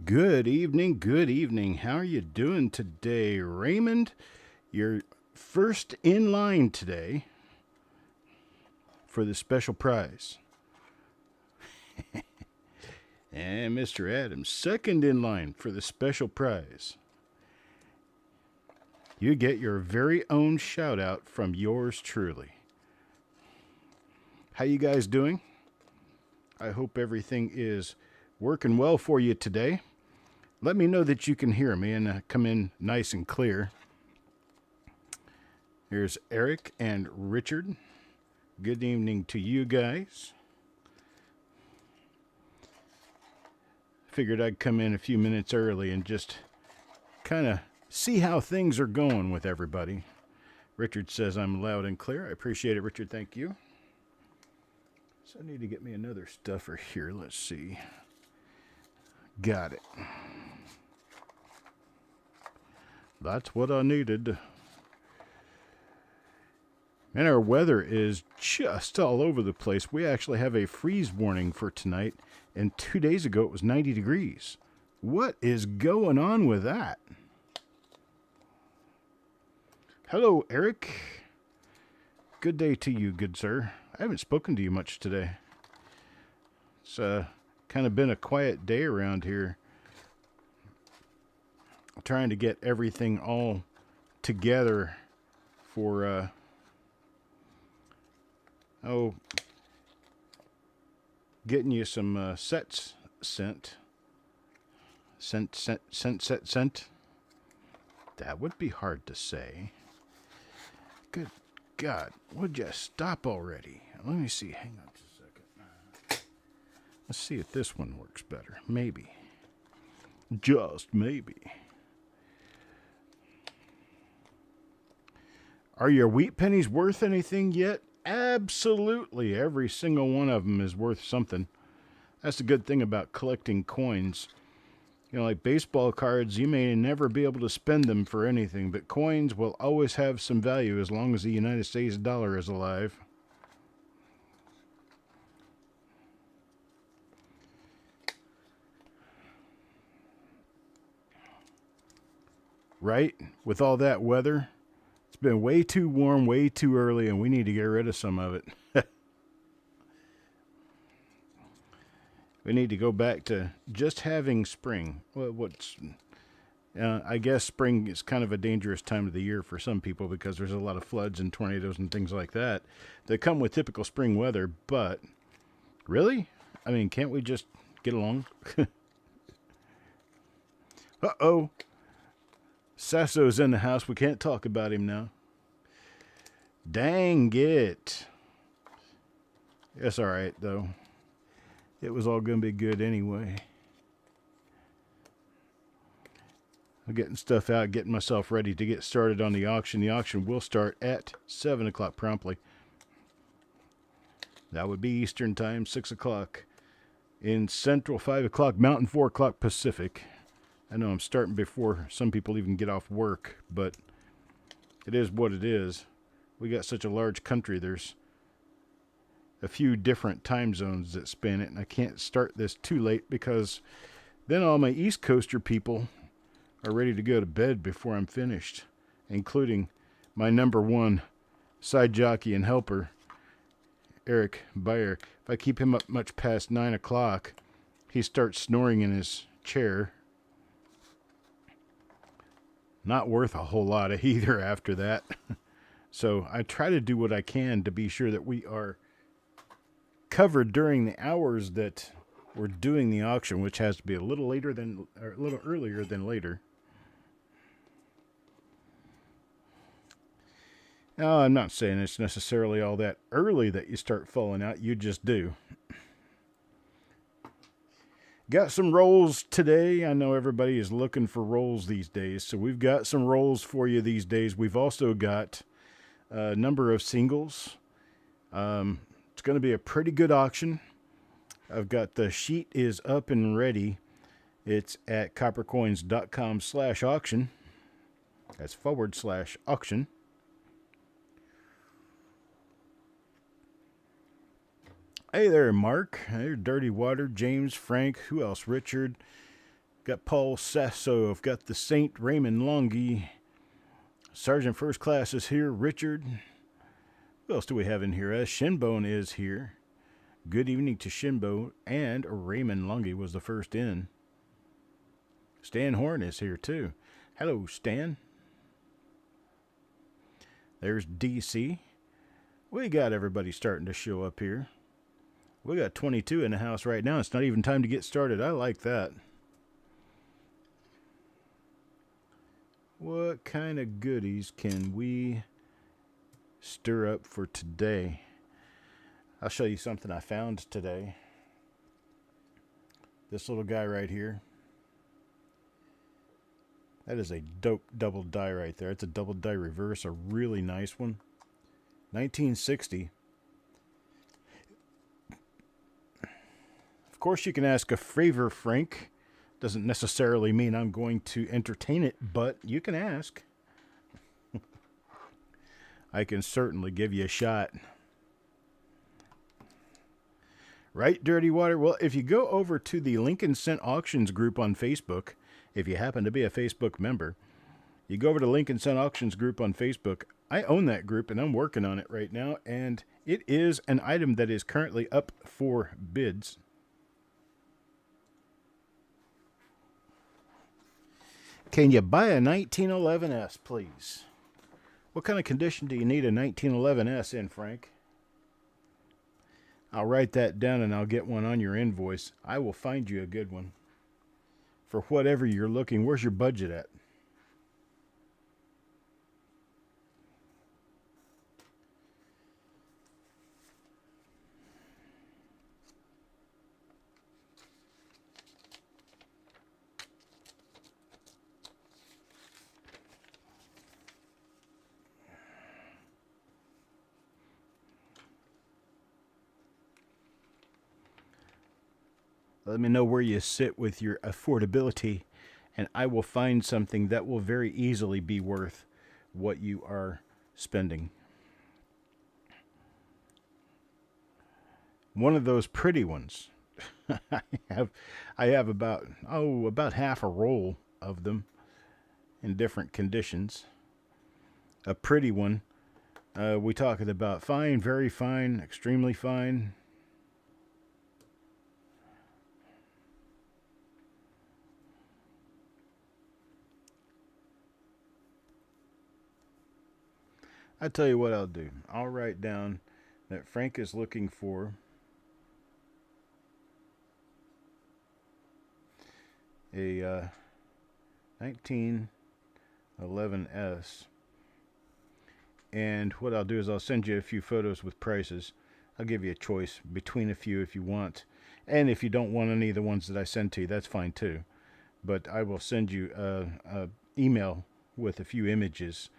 Good evening, good evening. How are you doing today, Raymond? You're first in line today for the special prize. And Mr. Adams, second in line for the special prize. You get your very own shout out from yours truly. How you guys doing? I hope everything is working well for you today. Let me know that you can hear me and come in nice and clear. Here's Eric and Richard. Good evening to you guys. Figured I'd come in a few minutes early and just kind of see how things are going with everybody. Richard says I'm loud and clear. I appreciate it, Richard. Thank you. So I need to get me another stuffer here. Let's see. Got it. That's what I needed. And our weather is just all over the place. We actually have a freeze warning for tonight, and 2 days ago it was 90 degrees. What is going on with that? Hello, Eric. Good day to you, good sir. I haven't spoken to you much today. It's kind of been a quiet day around here. Trying to get everything all together for getting you some sets sent. Sent. That would be hard to say. Good God, would you stop already? Let me see. Hang on just a second. Let's see if this one works better. Maybe. Just maybe. Are your wheat pennies worth anything yet? Absolutely. Every single one of them is worth something. That's the good thing about collecting coins. You know, like baseball cards, you may never be able to spend them for anything, but coins will always have some value as long as the United States dollar is alive. Right? With all that weather, it's been way too warm, way too early, and we need to get rid of some of it. We need to go back to just having spring. Well, I guess spring is kind of a dangerous time of the year for some people because there's a lot of floods and tornadoes and things like that that come with typical spring weather. But really, I mean, can't we just get along? Uh-oh. Sasso's in the house. We can't talk about him now. Dang it. That's all right, though. It was all going to be good anyway. I'm getting stuff out, getting myself ready to get started on the auction. The auction will start at 7 o'clock promptly. That would be Eastern Time, 6 o'clock in Central, 5 o'clock Mountain, 4 o'clock Pacific. I know I'm starting before some people even get off work, but it is what it is. We got such a large country, there's a few different time zones that span it, and I can't start this too late because then all my East Coaster people are ready to go to bed before I'm finished, including my number one side jockey and helper, Eric Bayer. If I keep him up much past 9 o'clock, he starts snoring in his chair. Not worth a whole lot of either after that. So I try to do what I can to be sure that we are covered during the hours that we're doing the auction, which has to be a little earlier than later. Now, I'm not saying it's necessarily all that early that you start falling out. You just do. Got some rolls today. I know everybody is looking for rolls these days, so we've got some rolls for you these days. We've also got a number of singles. It's going to be a pretty good auction. I've got the sheet is up and ready. It's at coppercoins.com/auction. That's /auction. Hey there, Mark. Hey, Dirty Water, James, Frank, who else? Richard. Got Paul Sasso. I've got the Saint Raymond Longy. Sergeant First Class is here. Richard. Who else do we have in here? Shinbone is here. Good evening to Shinbo. And Raymond Longy was the first in. Stan Horn is here too. Hello, Stan. There's DC. We got everybody starting to show up here. We got 22 in the house right now. It's not even time to get started. I like that. What kind of goodies can we stir up for today? I'll show you something I found today. This little guy right here. That is a dope double die right there. It's a double die reverse, a really nice one. 1960. Of course, you can ask a favor, Frank. Doesn't necessarily mean I'm going to entertain it, but you can ask. I can certainly give you a shot. Right, Dirty Water? Well, if you go over to the Lincoln Cent Auctions group on Facebook, if you happen to be a Facebook member, you go over to Lincoln Cent Auctions group on Facebook. I own that group, and I'm working on it right now, and it is an item that is currently up for bids. Can you buy a 1911S, please? What kind of condition do you need a 1911S in, Frank? I'll write that down and I'll get one on your invoice. I will find you a good one. For whatever you're looking, where's your budget at? Let me know where you sit with your affordability, and I will find something that will very easily be worth what you are spending. One of those pretty ones. I have about half a roll of them in different conditions. A pretty one. We talking about fine, very fine, extremely fine. I tell you what I'll do. I'll write down that Frank is looking for a 1911S. And what I'll do is I'll send you a few photos with prices. I'll give you a choice between a few if you want. And if you don't want any of the ones that I send to you, that's fine too. But I will send you an email with a few images.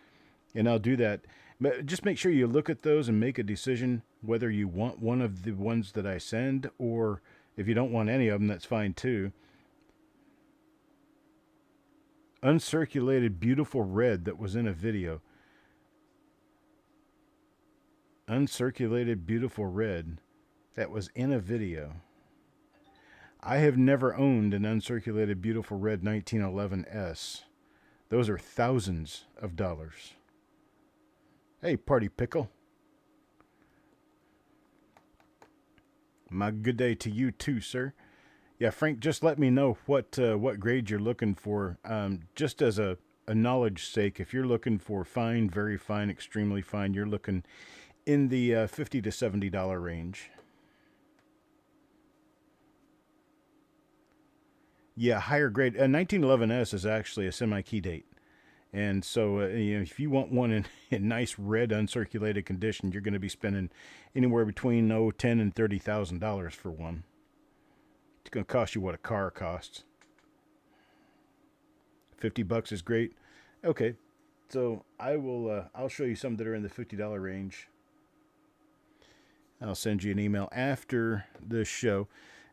And I'll do that. But just make sure you look at those and make a decision whether you want one of the ones that I send, or if you don't want any of them, that's fine too. Uncirculated beautiful red that was in a video. Uncirculated beautiful red that was in a video. I have never owned an uncirculated beautiful red 1911S. Those are thousands of dollars. Hey, Party Pickle. My good day to you too, sir. Yeah, Frank, just let me know what grade you're looking for. Just as a knowledge sake, if you're looking for fine, very fine, extremely fine, you're looking in the $50 to $70 range. Yeah, higher grade. 1911S is actually a semi-key date. And so, if you want one in nice red uncirculated condition, you're going to be spending anywhere between $10,000 and $30,000 for one. It's going to cost you what a car costs. $50 is great. Okay, so I'll show you some that are in the $50 range. I'll send you an email after the show.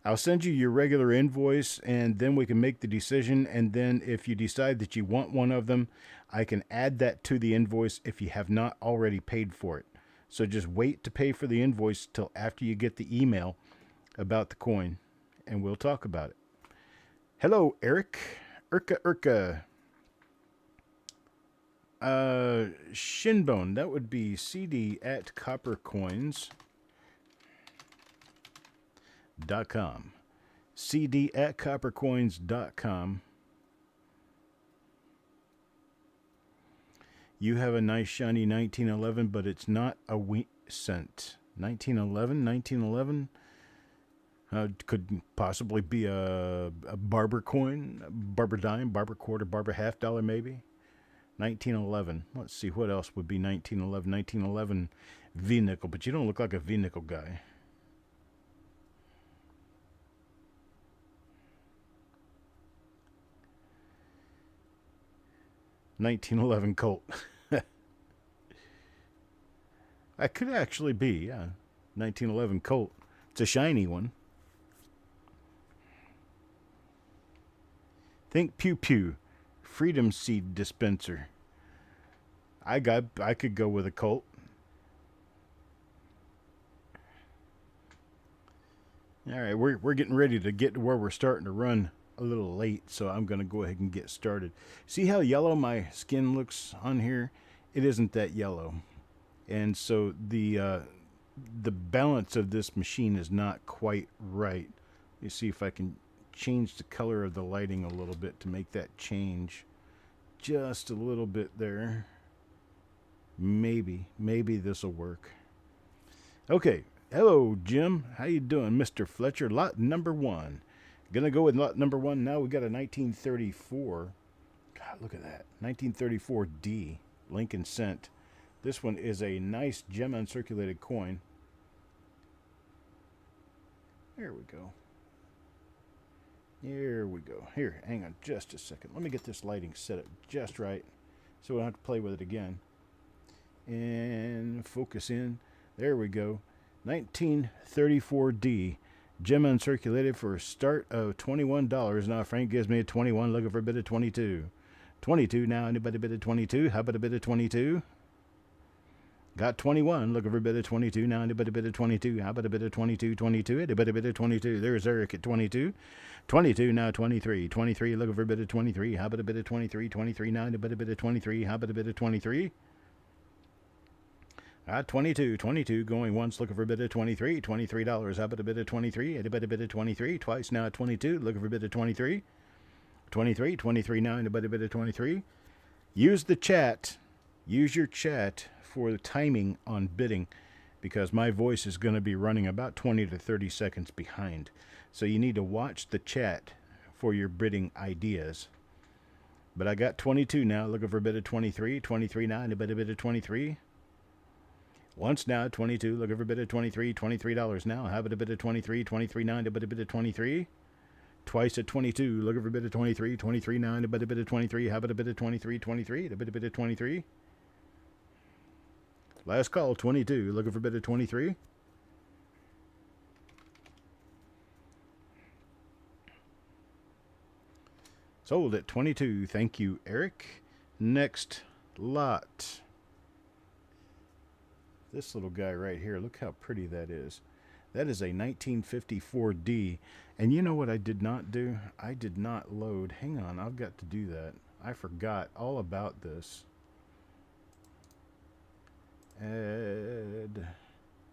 I'll send you your regular invoice, and then we can make the decision. And then if you decide that you want one of them, I can add that to the invoice if you have not already paid for it. So just wait to pay for the invoice till after you get the email about the coin, and we'll talk about it. Hello, Eric. Urka. Shinbone. That would be CD at coppercoins.com. CD at coppercoins.com. You have a nice shiny 1911, but it's not a cent. 1911. Could possibly be a barber coin, a barber dime, barber quarter, barber half dollar maybe. 1911. Let's see, what else would be 1911? 1911 V-nickel, but you don't look like a V-nickel guy. $1911 Colt. That could actually be, yeah. 1911 Colt. It's a shiny one. Think Pew Pew. Freedom Seed Dispenser. I could go with a Colt. All right, we're getting ready to get to where we're starting to run a little late, so I'm going to go ahead and get started. See how yellow my skin looks on here? It isn't that yellow. And so the balance of this machine is not quite right. You see if I can change the color of the lighting a little bit to make that change just a little bit there. Maybe this will work. Okay, hello Jim, how you doing, Mr. Fletcher? Lot number 1. Gonna go with lot number 1 now. We got a 1934. God, look at that, 1934 D Lincoln cent. This one is a nice gem uncirculated coin. There we go. Here we go. Here, hang on just a second. Let me get this lighting set up just right so we don't have to play with it again. And focus in. There we go. 1934D. Gem uncirculated for a start of $21. Now Frank gives me a 21, looking for a bid of 22. 22 now. Anybody bid of 22? How about a bid of 22? Got 21, looking for a bid of 22. Now anybody bid of 22? How about a bid of 22? 22. Anybody bid of 22? There's Eric at 22. 22 now 23. 23 looking for a bid of 23. How about a bid of 23? 23 now anybody bid of 23? How about a bid of 23? 22. 22 going once, looking for a bid of 23. $23. How about a bid of 23? Anybody bid of 23? Twice now at 22, looking for a bid of 23. 23. 23 now anybody bid of 23? Use the chat. Use your chat for the timing on bidding, because my voice is going to be running about 20 to 30 seconds behind. So you need to watch the chat for your bidding ideas. But I got 22 now, looking for a bid of 23. 23 now, anybody bid of 23? Once now, 22, looking for a bid of 23. $23 now. How about a bid of 23? 23 now, anybody bid of 23? Twice at 22, looking for a bid of 23. 23 now, anybody bid of 23? How about a bid of 23? 23, a bid of 23? Last call, 22. Looking for a bid of 23. Sold at 22. Thank you, Eric. Next lot. This little guy right here. Look how pretty that is. That is a 1954D. And you know what I did not do? I did not load. Hang on, I've got to do that. I forgot all about this. Add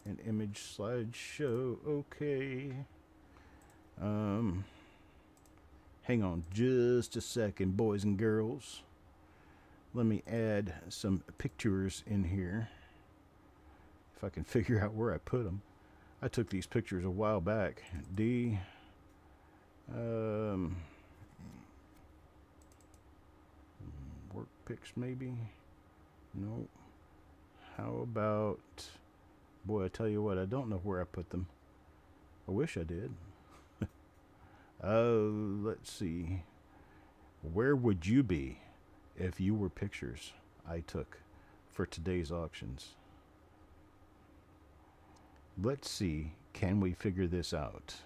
an image slideshow. Okay. Hang on just a second, boys and girls. Let me add some pictures in here. If I can figure out where I put them. I took these pictures a while back. D. Work pics maybe? Nope. How about, boy, I tell you what, I don't know where I put them. I wish I did. Let's see. Where would you be if you were pictures I took for today's auctions? Let's see, can we figure this out?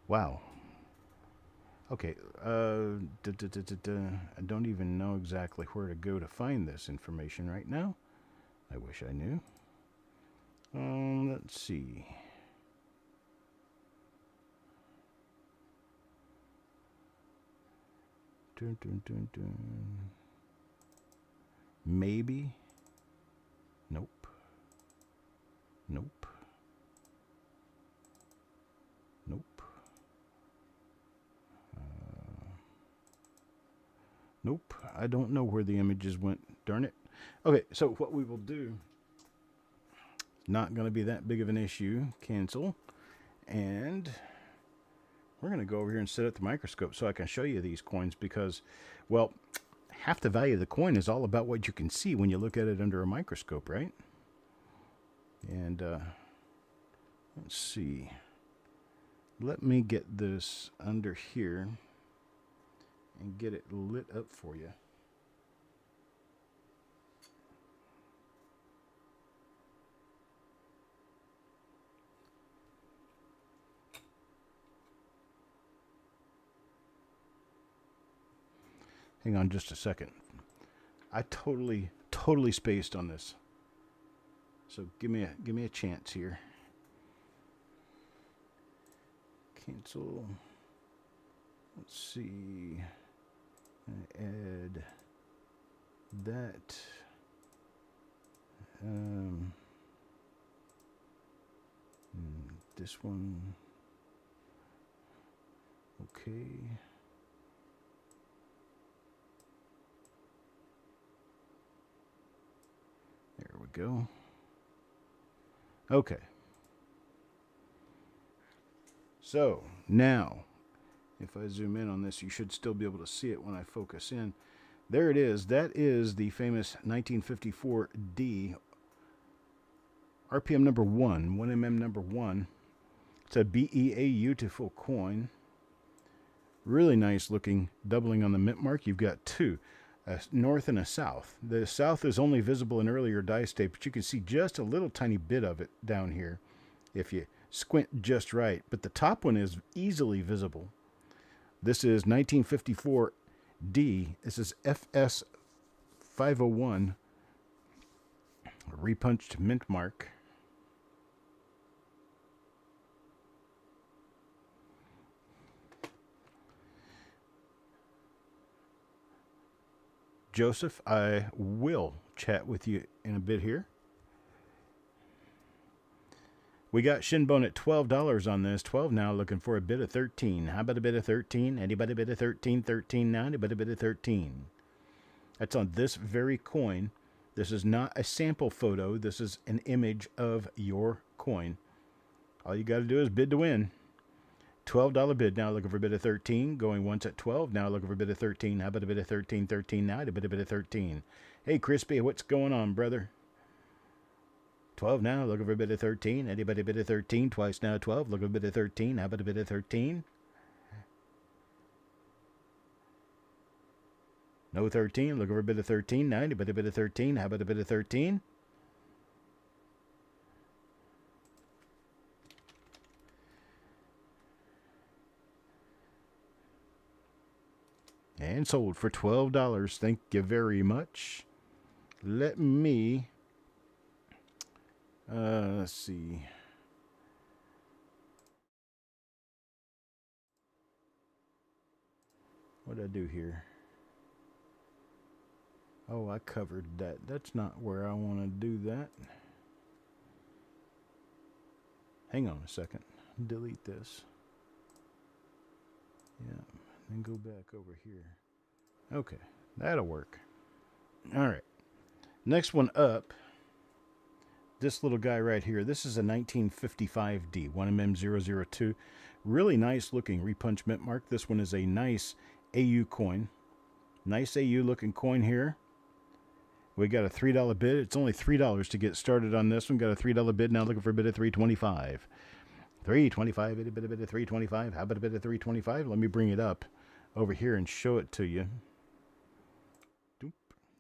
Wow. Okay, I don't even know exactly where to go to find this information right now. I wish I knew. Let's see. Dun, dun, dun, dun. Maybe. Nope. Nope. Nope. Nope. I don't know where the images went. Darn it. Okay, so what we will do, not going to be that big of an issue. Cancel. And we're going to go over here and set up the microscope so I can show you these coins because, well, half the value of the coin is all about what you can see when you look at it under a microscope, right? And let's see. Let me get this under here and get it lit up for you. Hang on just a second. I totally spaced on this. So give me a chance here. Cancel. Let's see. Add that. This one. Okay. There we go. Okay. So now, if I zoom in on this, you should still be able to see it when I focus in. There it is. That is the famous 1954D RPM number 1, 1mm number 1. It's a beautiful coin. Really nice looking, doubling on the mint mark. You've got two, a north and a south. The south is only visible in earlier die state, but you can see just a little tiny bit of it down here if you squint just right. But the top one is easily visible. This is 1954D. This is FS 501, repunched mint mark. Joseph, I will chat with you in a bit here. We got Shinbone at $12 on this. 12 now, looking for a bid of 13. How about a bid of 13? Anybody bid of 13? 13 now? Anybody bid of 13? That's on this very coin. This is not a sample photo. This is an image of your coin. All you got to do is bid to win. $12 bid now, looking for a bid of 13. Going once at 12. Now looking for a bid of 13. How about a bid of 13? 13 now. A bid of 13. Hey, Crispy, what's going on, brother? 12 now, looking for a bid of 13. Anybody bid of 13? Twice now, 12. Looking for a bid of 13. How about a bid of 13? No 13. Looking for a bid of 13. Now, anybody bid of 13? How about a bid of 13? And sold for $12. Thank you very much. Let me... let's see. What did I do here? Oh, I covered that. That's not where I want to do that. Hang on a second. Delete this. Yeah. Then go back over here. Okay. That'll work. All right. Next one up. This little guy right here. This is a 1955D, 1mm002. Really nice looking repunch mint mark. This one is a nice AU coin. Nice AU looking coin here. We got a $3 bid. It's only $3 to get started on this one. Got a $3 bid now, looking for a bid of $3.25. $3.25, a bit of $3.25. How about a bit of $3.25? Let me bring it up over here and show it to you. Doop.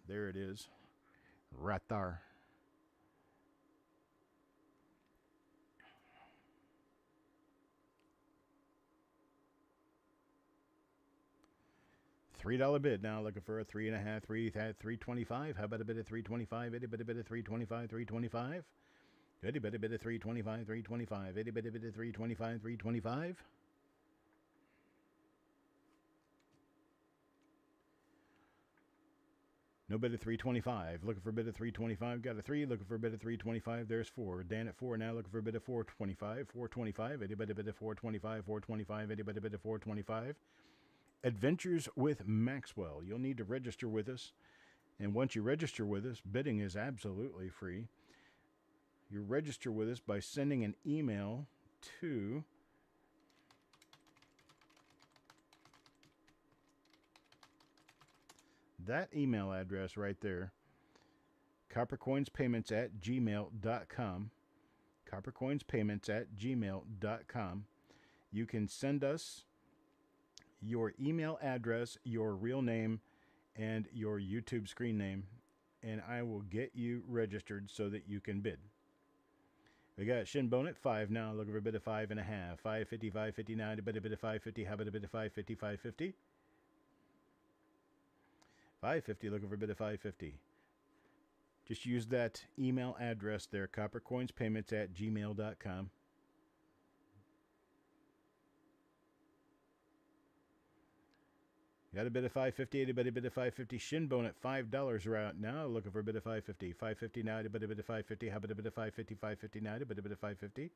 There it is. Right there. $3 bid now, looking for a 3.5, $3.25. How about a bit of $3.25? A bit of $3.25, $3.25. Itty bitty bitty 325, 325. Itty bitty bitty 325, 325. No bid at 325. Looking for a bid at 325. Got a 3. Looking for a bid at 325. There's 4. Dan at 4 now. Looking for a bid at 425. 425. Anybody bid at 425. 425. Anybody bid at 425. Adventures with Maxwell. You'll need to register with us. And once you register with us, bidding is absolutely free. You register with us by sending an email to that email address right there, coppercoinspayments@gmail.com. coppercoinspayments@gmail.com. You can send us your email address, your real name, and your YouTube screen name, and I will get you registered so that you can bid. We got Shinbone at 5 now, looking for a bid of 5.5. 550, 559, a bid of 550. How about a bid of 550, 550? 550, looking for a bid of 550. Just use that email address there, coppercoinspayments@gmail.com. Got a bid of 550, anybody bid of 550. Shinbone at $5 are out now, looking for a bid of 550. 550 now, a bid of 550. How about a bid of 550, 550 now, a bid of 550.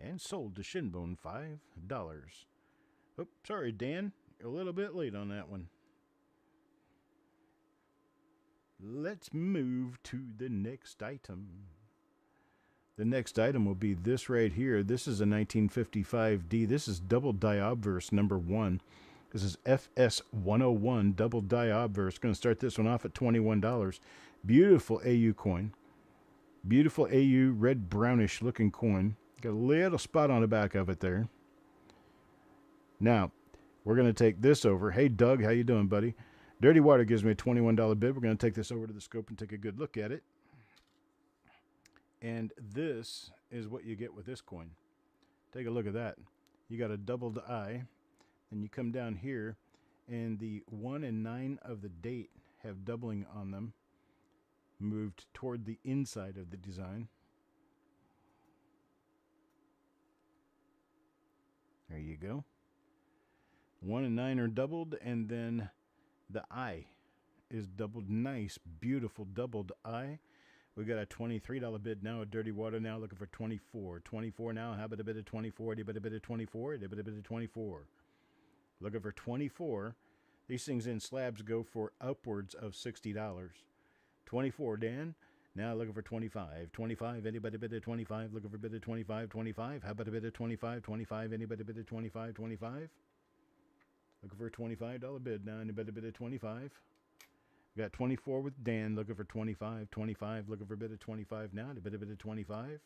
And sold to Shinbone, $5. Oh, sorry, Dan. You're a little bit late on that one. Let's move to the next item. The next item will be this right here. This is a 1955D. This is double die obverse number 1. This is FS101 double die obverse. Going to start this one off at $21. Beautiful AU coin. Beautiful AU red brownish looking coin. Got a little spot on the back of it there. Now, we're going to take this over. Hey, Doug, how you doing, buddy? Dirty Water gives me a $21 bid. We're going to take this over to the scope and take a good look at it. And this is what you get with this coin. Take a look at that. You got a doubled eye. And you come down here, and the 1 and 9 of the date have doubling on them. Moved toward the inside of the design. There you go. 1 and 9 are doubled, and then the eye is doubled. Nice, beautiful doubled eye. We got a $23 bid now. A Dirty Water now looking for 24. 24 now. How about a bit of 24? A bit of 24. A bit of 24. Looking for 24. These things in slabs go for upwards of $60. 24, Dan. Now looking for 25. 25, anybody bid at 25? Looking for a bid of 25, 25. How about a bid of 25, 25? Anybody bid at 25, 25? Looking for a $25 bid now. Anybody bid at 25? We got 24 with Dan. Looking for 25, 25. Looking for a bid of 25 now. A bid of 25.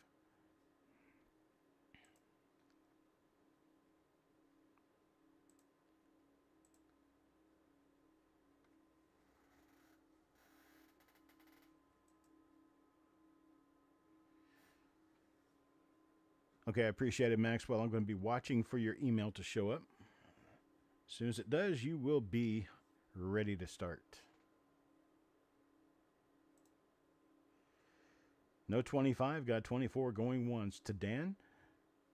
Okay, I appreciate it, Maxwell. I'm going to be watching for your email to show up. As soon as it does, you will be ready to start. No 25, got 24 going once to Dan.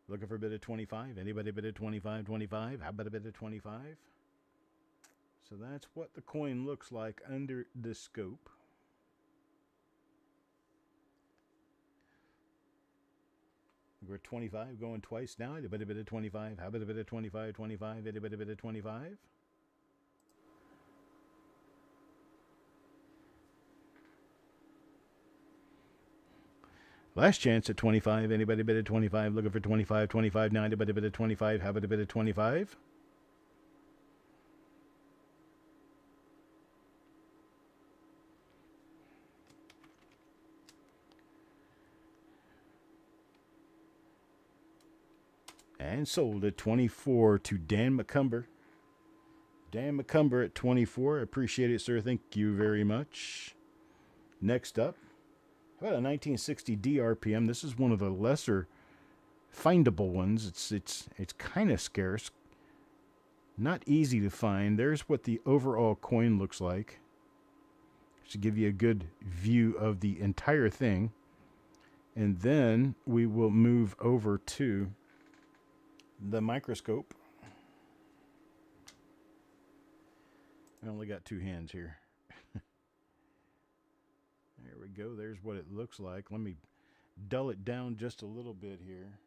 Looking for a bit of 25. Anybody bid at 25, 25? How about a bit of 25? So that's what the coin looks like under the scope. We're 25 going twice now. Anybody bid at 25? How about a bit of 25, 25? Anybody bid at 25? Last chance at 25. Anybody bid at 25? Looking for 25, 25 now. Anybody bid at 25? How about a bit of 25? And sold at 24 to Dan McCumber. Dan McCumber at 24. Appreciate it, sir. Thank you very much. Next up, how about a 1960 DRPM? This is one of the lesser findable ones. It's kind of scarce, not easy to find. There's what the overall coin looks like, to give you a good view of the entire thing. And then we will move over to the microscope. I only got two hands here. There we go. There's what it looks like. Let me dull it down just a little bit here.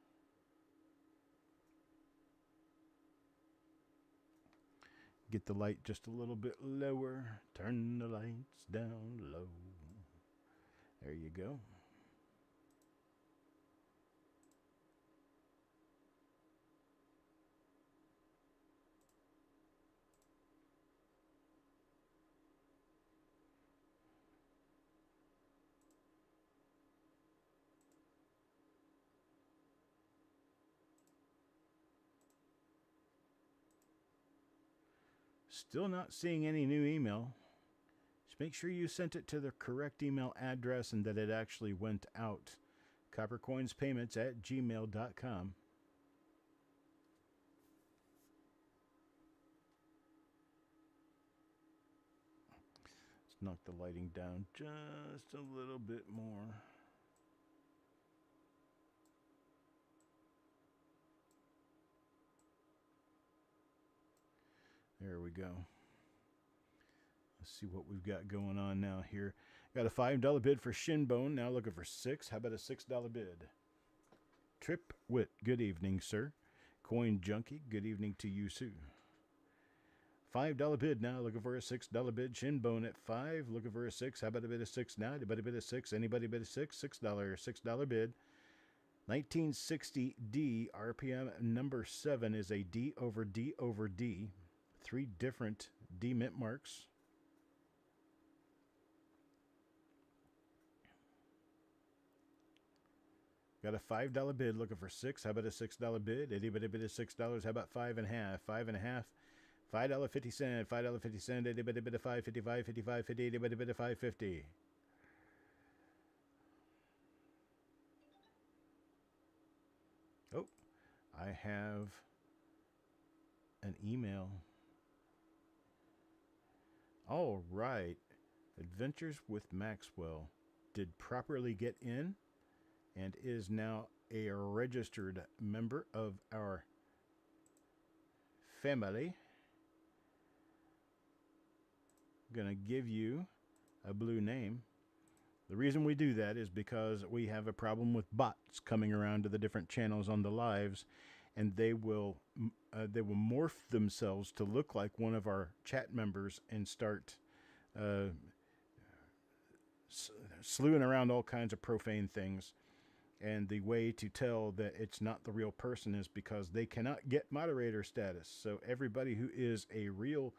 Get the light just a little bit lower. Turn the lights down low. There you go. Still not seeing any new email. Just make sure you sent it to the correct email address and that it actually went out. Coppercoinspayments@gmail.com. Let's knock the lighting down just a little bit more. There we go. Let's see what we've got going on now here. Got a $5 bid for Shinbone. Now looking for $6. How about a $6 bid? Trip Wit. Good evening, sir. Coin Junkie. Good evening to you, too. $5 bid now. Looking for a $6 bid. Shinbone at 5. Looking for a 6. How about a bid of 6 now? Anybody bid a 6? Anybody bid a 6? $6 bid. 1960D RPM number 7 is a D over D over D. 3 different D mint marks. Got a $5 bid looking for 6. How about a $6 bid? Anybody bid a $6? How about 5.5? 5.5. $5.50. $5.50. Anybody bid a 5.55? 55.50. Anybody bid a 5.50? Oh, I have an email. All right. Adventures with Maxwell did properly get in and is now a registered member of our family. I'm going to give you a blue name. The reason we do that is because we have a problem with bots coming around to the different channels on the lives, and they will morph themselves to look like one of our chat members and start slewing around all kinds of profane things. And the way to tell that it's not the real person is because they cannot get moderator status. So everybody who is a real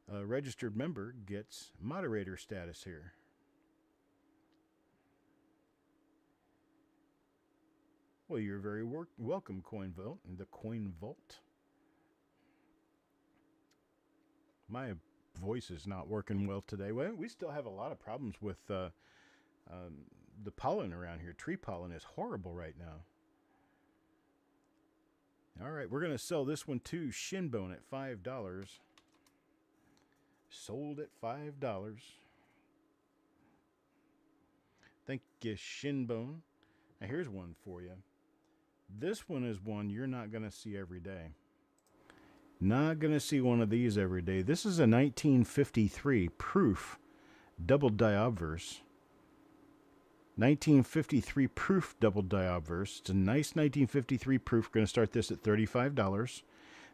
registered member gets moderator status here. Well, you're very welcome, Coin Vault, and the Coin Vault. My voice is not working well today. Well, we still have a lot of problems with the pollen around here. Tree pollen is horrible right now. All right, we're going to sell this one to Shinbone at $5. Sold at $5. Thank you, Shinbone. Now, here's one for you. This one is one you're not going to see every day. Not going to see one of these every day. This is a 1953 proof double die obverse. 1953 proof double die obverse. It's a nice 1953 proof. Going to start this at $35.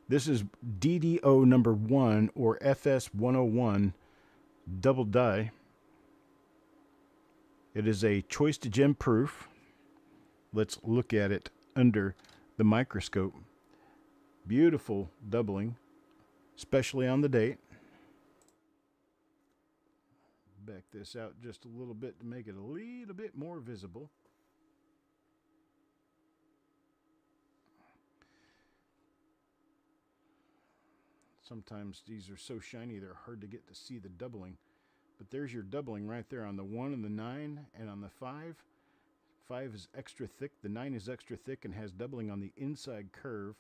This is DDO number 1 or FS101 double die. It is a choice to gem proof. Let's look at it under the microscope. Beautiful doubling, especially on the date. Back this out just a little bit to make it a little bit more visible. Sometimes these are so shiny they're hard to get to see the doubling. But there's your doubling right there on the 1 and the 9 and on the 5. 5 is extra thick. The 9 is extra thick and has doubling on the inside curve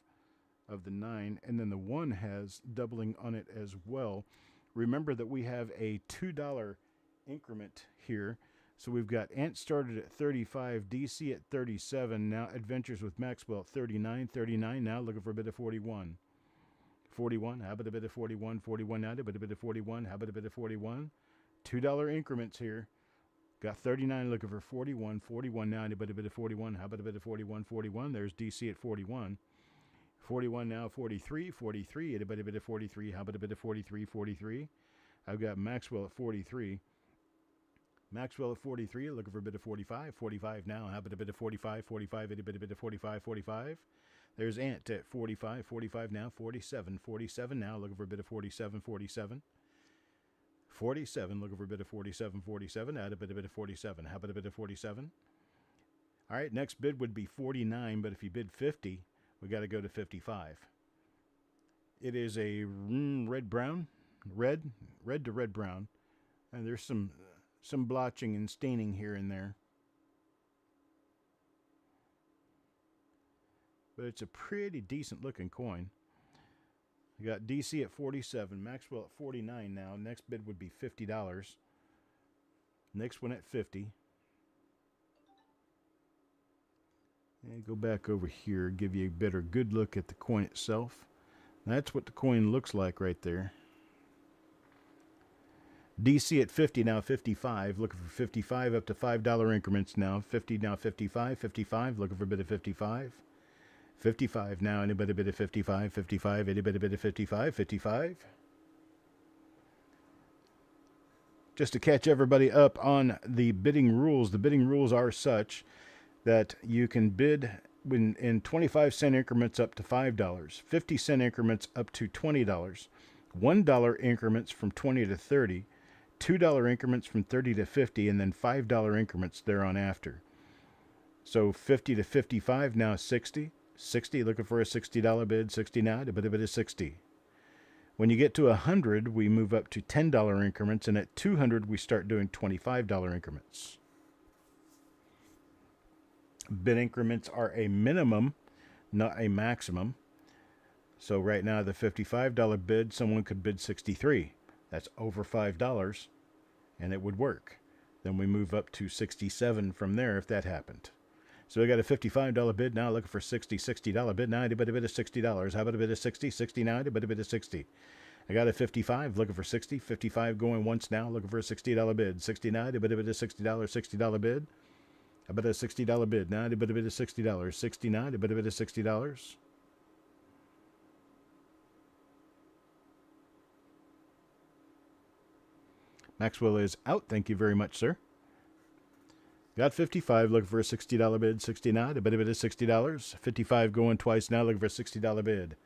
of the 9. And then the 1 has doubling on it as well. Remember that we have a $2 increment here. So we've got Ant started at 35, DC at 37. Now Adventures with Maxwell at 39, 39. Now looking for a bit of 41. 41, how about a bit of 41, 41 now, a bit of 41, how about a bit of 41? $2 increments here. Got 39 looking for 41, 41 now, a bit of 41, how about a bit of 41, 41? There's DC at 41. 41 now, 43, 43, a bit of 43, how about a bit of 43, 43? I've got Maxwell at 43. Maxwell at 43, looking for a bit of 45, 45 now, how about a bit of 45, 45, a bit of 45, 45? There's Ant at 45, 45 now, 47, 47 now, looking for a bit of 47, 47. 47, looking for a bit of 47, 47, add a bit of 47. How about a bit of 47? All right, next bid would be 49, but if you bid 50, we got to go to 55. It is a red-brown, red to red-brown, and there's some blotching and staining here and there. But it's a pretty decent looking coin. We got DC at 47, Maxwell at 49 now. Next bid would be $50. Next one at 50. And go back over here, give you a better good look at the coin itself. That's what the coin looks like right there. DC at 50 now, 55. Looking for 55 up to $5 increments now. 50 now, 55, 55. Looking for a bit of 55. 55 now, anybody bit of 55, 55, anybody bit of 55, 55. Just to catch everybody up on the bidding rules are such that you can bid in 25-cent increments up to $5, 50-cent increments up to $20, $1 increments from 20 to 30, $2 increments from 30 to 50, and then $5 increments thereon after. So 50 to 55 now 60. 60, looking for a $60 bid, 60 now, a bit of 60. When you get to 100, we move up to $10 increments, and at 200, we start doing $25 increments. Bid increments are a minimum, not a maximum. So right now, the $55 bid, someone could bid 63. That's over $5, and it would work. Then we move up to 67 from there if that happened. So we got a $55 bid now, looking for $60 bid now, a bit of $60. How about a bit of 60, 60 now, a bit of 60. I got a 55, looking for 60, 55 going once now, looking for a $60 bid, 60 now, a bit of $60 bid. How about a $60 bid now, a bit of $60, 60 now, a bit of $60. Maxwell is out. Thank you very much, sir. Got 55, looking for a $60 bid, 69, a bit of $60. 55 going twice now, looking for a $60 bid.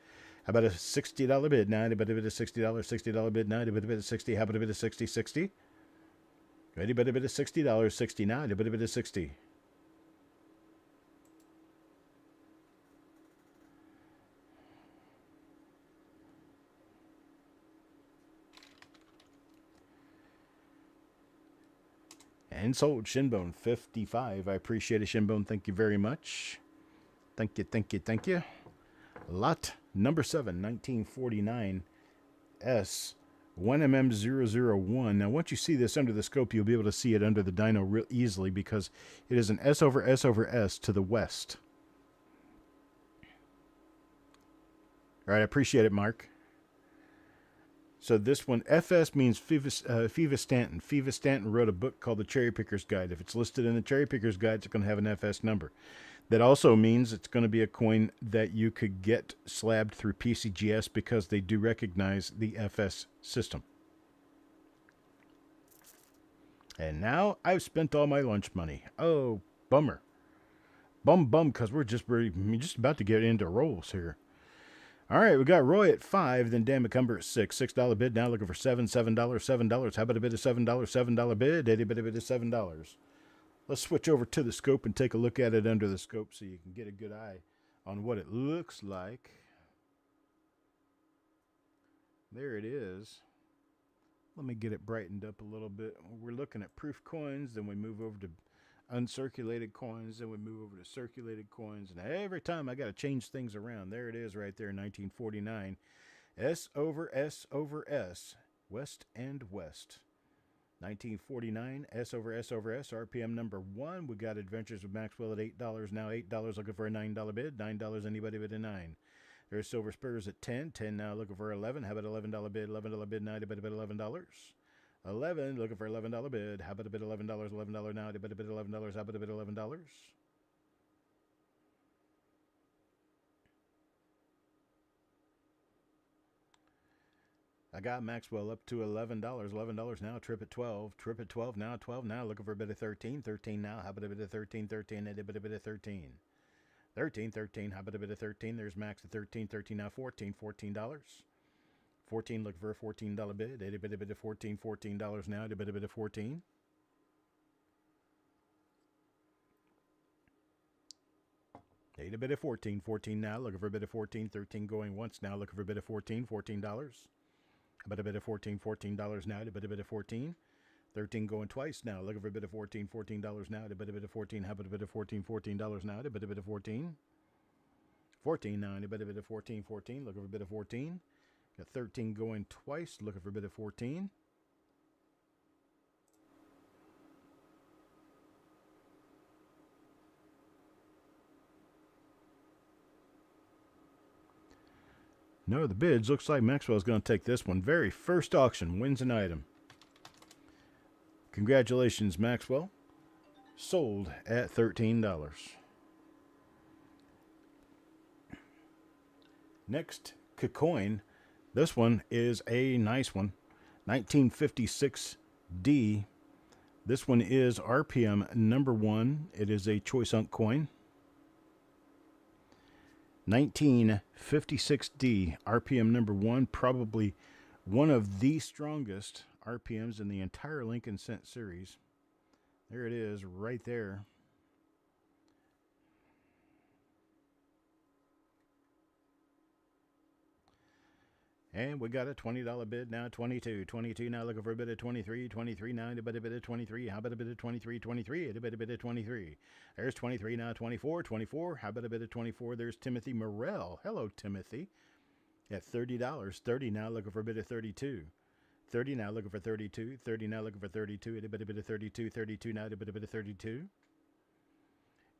How about a $60 bid, 9, a bit of $60 bid, 9, a bit of 60, how about a bit of 60, 60? Ready, bit of $60, 69, a bit of 60. And sold, Shinbone, 55. I appreciate it, Shinbone. Thank you very much. Thank you, thank you, thank you. Lot number 7, 1949 S 1mm001. Now, once you see this under the scope, you'll be able to see it under the dyno real easily because it is an S over S over S to the west. All right, I appreciate it, Mark. So this one, FS means Fiva Stanton. Fiva Stanton wrote a book called The Cherry Picker's Guide. If it's listed in the Cherry Picker's Guide, it's going to have an FS number. That also means it's going to be a coin that you could get slabbed through PCGS because they do recognize the FS system. And now I've spent all my lunch money. Oh, bummer. Bum, because we're just about to get into rolls here. All right, we got Roy at 5, then Dan McCumber at 6. $6 bid, now looking for $7. How about a bid of $7? $7 bid, a bit of $7. Let's switch over to the scope and take a look at it under the scope so you can get a good eye on what it looks like. There it is. Let me get it brightened up a little bit. We're looking at proof coins, then we move over to uncirculated coins, then we move over to circulated coins, and every time I got to change things around. There it is right there, 1949. S over S over S, West and West. 1949, S over S over S, RPM number 1. We got Adventures with Maxwell at $8 now. $8 looking for a $9 bid. $9 anybody bid a 9. There's Silver Spurs at 10. 10 now looking for 11. How about $11 bid? $11 bid now. Anybody bid $11? 11 looking for $11 bid. How about a bid $11? $11 now. Anybody bid $11? How about a bid $11? I got Maxwell up to $11. $11 now. Trip at 12. Trip at 12 now. 12 now. Looking for a bit of 13. 13 now. How about a bit of 13? 13. A bit of 13. 13. 13. How about a bit of 13? There's Max at 13. 13 now. 14. $14. 14 looking for a $14 bid. A bit of 14. $14 now. A bit of 14. A bit of 14. 14 now. Looking for a bit of 14. 13 going once now. Looking for a bit of 14. $14. About a bit of $14 now, a bit of 14. 13 going twice now. Looking for a bit of $14 now, a bit of 14. How about a bit of $14 now, a bit of 14. 14 now, a bit of 14. Looking for a bit of 14. Got 13 going twice. Looking for a bit of 14. No, the bids. Looks like Maxwell's going to take this one. Very first auction. Wins an item. Congratulations, Maxwell. Sold at $13. Next, Coin. This one is a nice one. 1956D. This one is RPM number 1. It is a choice unk coin. 1956D, RPM number 1, probably one of the strongest RPMs in the entire Lincoln Cent series. There it is, right there. And we got a $20 bid now, 22. 22 now looking for a bid of 23. 23 now, a bit of 23. How about a bit of 23? 23, a bit of 23. There's 23 now, 24. 24, how about a bit of 24? There's Timothy Morrell. Hello, Timothy. At $30. 30 now looking for a bit of 32. 30 now looking for 32. 30 now looking for 32. A bit of 32. 32 now, a bit of 32.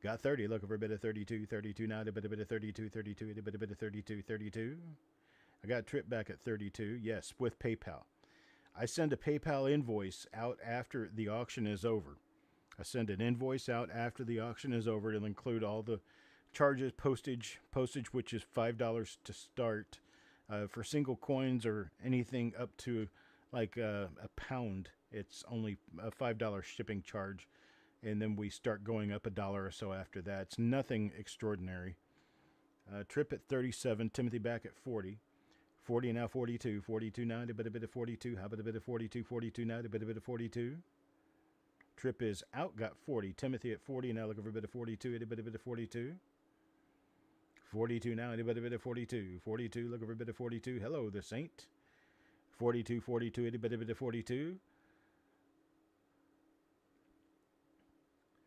Got 30 looking for a bit of 32. 32 now, a bit of 32. 32, a bit of 32. 32. I got a trip back at 32. Yes, with PayPal. I send a PayPal invoice out after the auction is over. I send an invoice out after the auction is over. It'll include all the charges, postage, which is $5 to start. For single coins or anything up to like a pound, it's only a $5 shipping charge. And then we start going up $1 or so after that. It's nothing extraordinary. Trip at 37. Timothy back at 40. 40 now, 42. 42 now, a bit of 42. How about a bit of 42? 42 now, a bit of 42. Trip is out, got 40. Timothy at 40 now, looking for a bit of 42. A bit of 42. 42 now, a bit of 42. 42, looking for a bit of 42. Hello, the Saint. 42, 42, a bit of 42.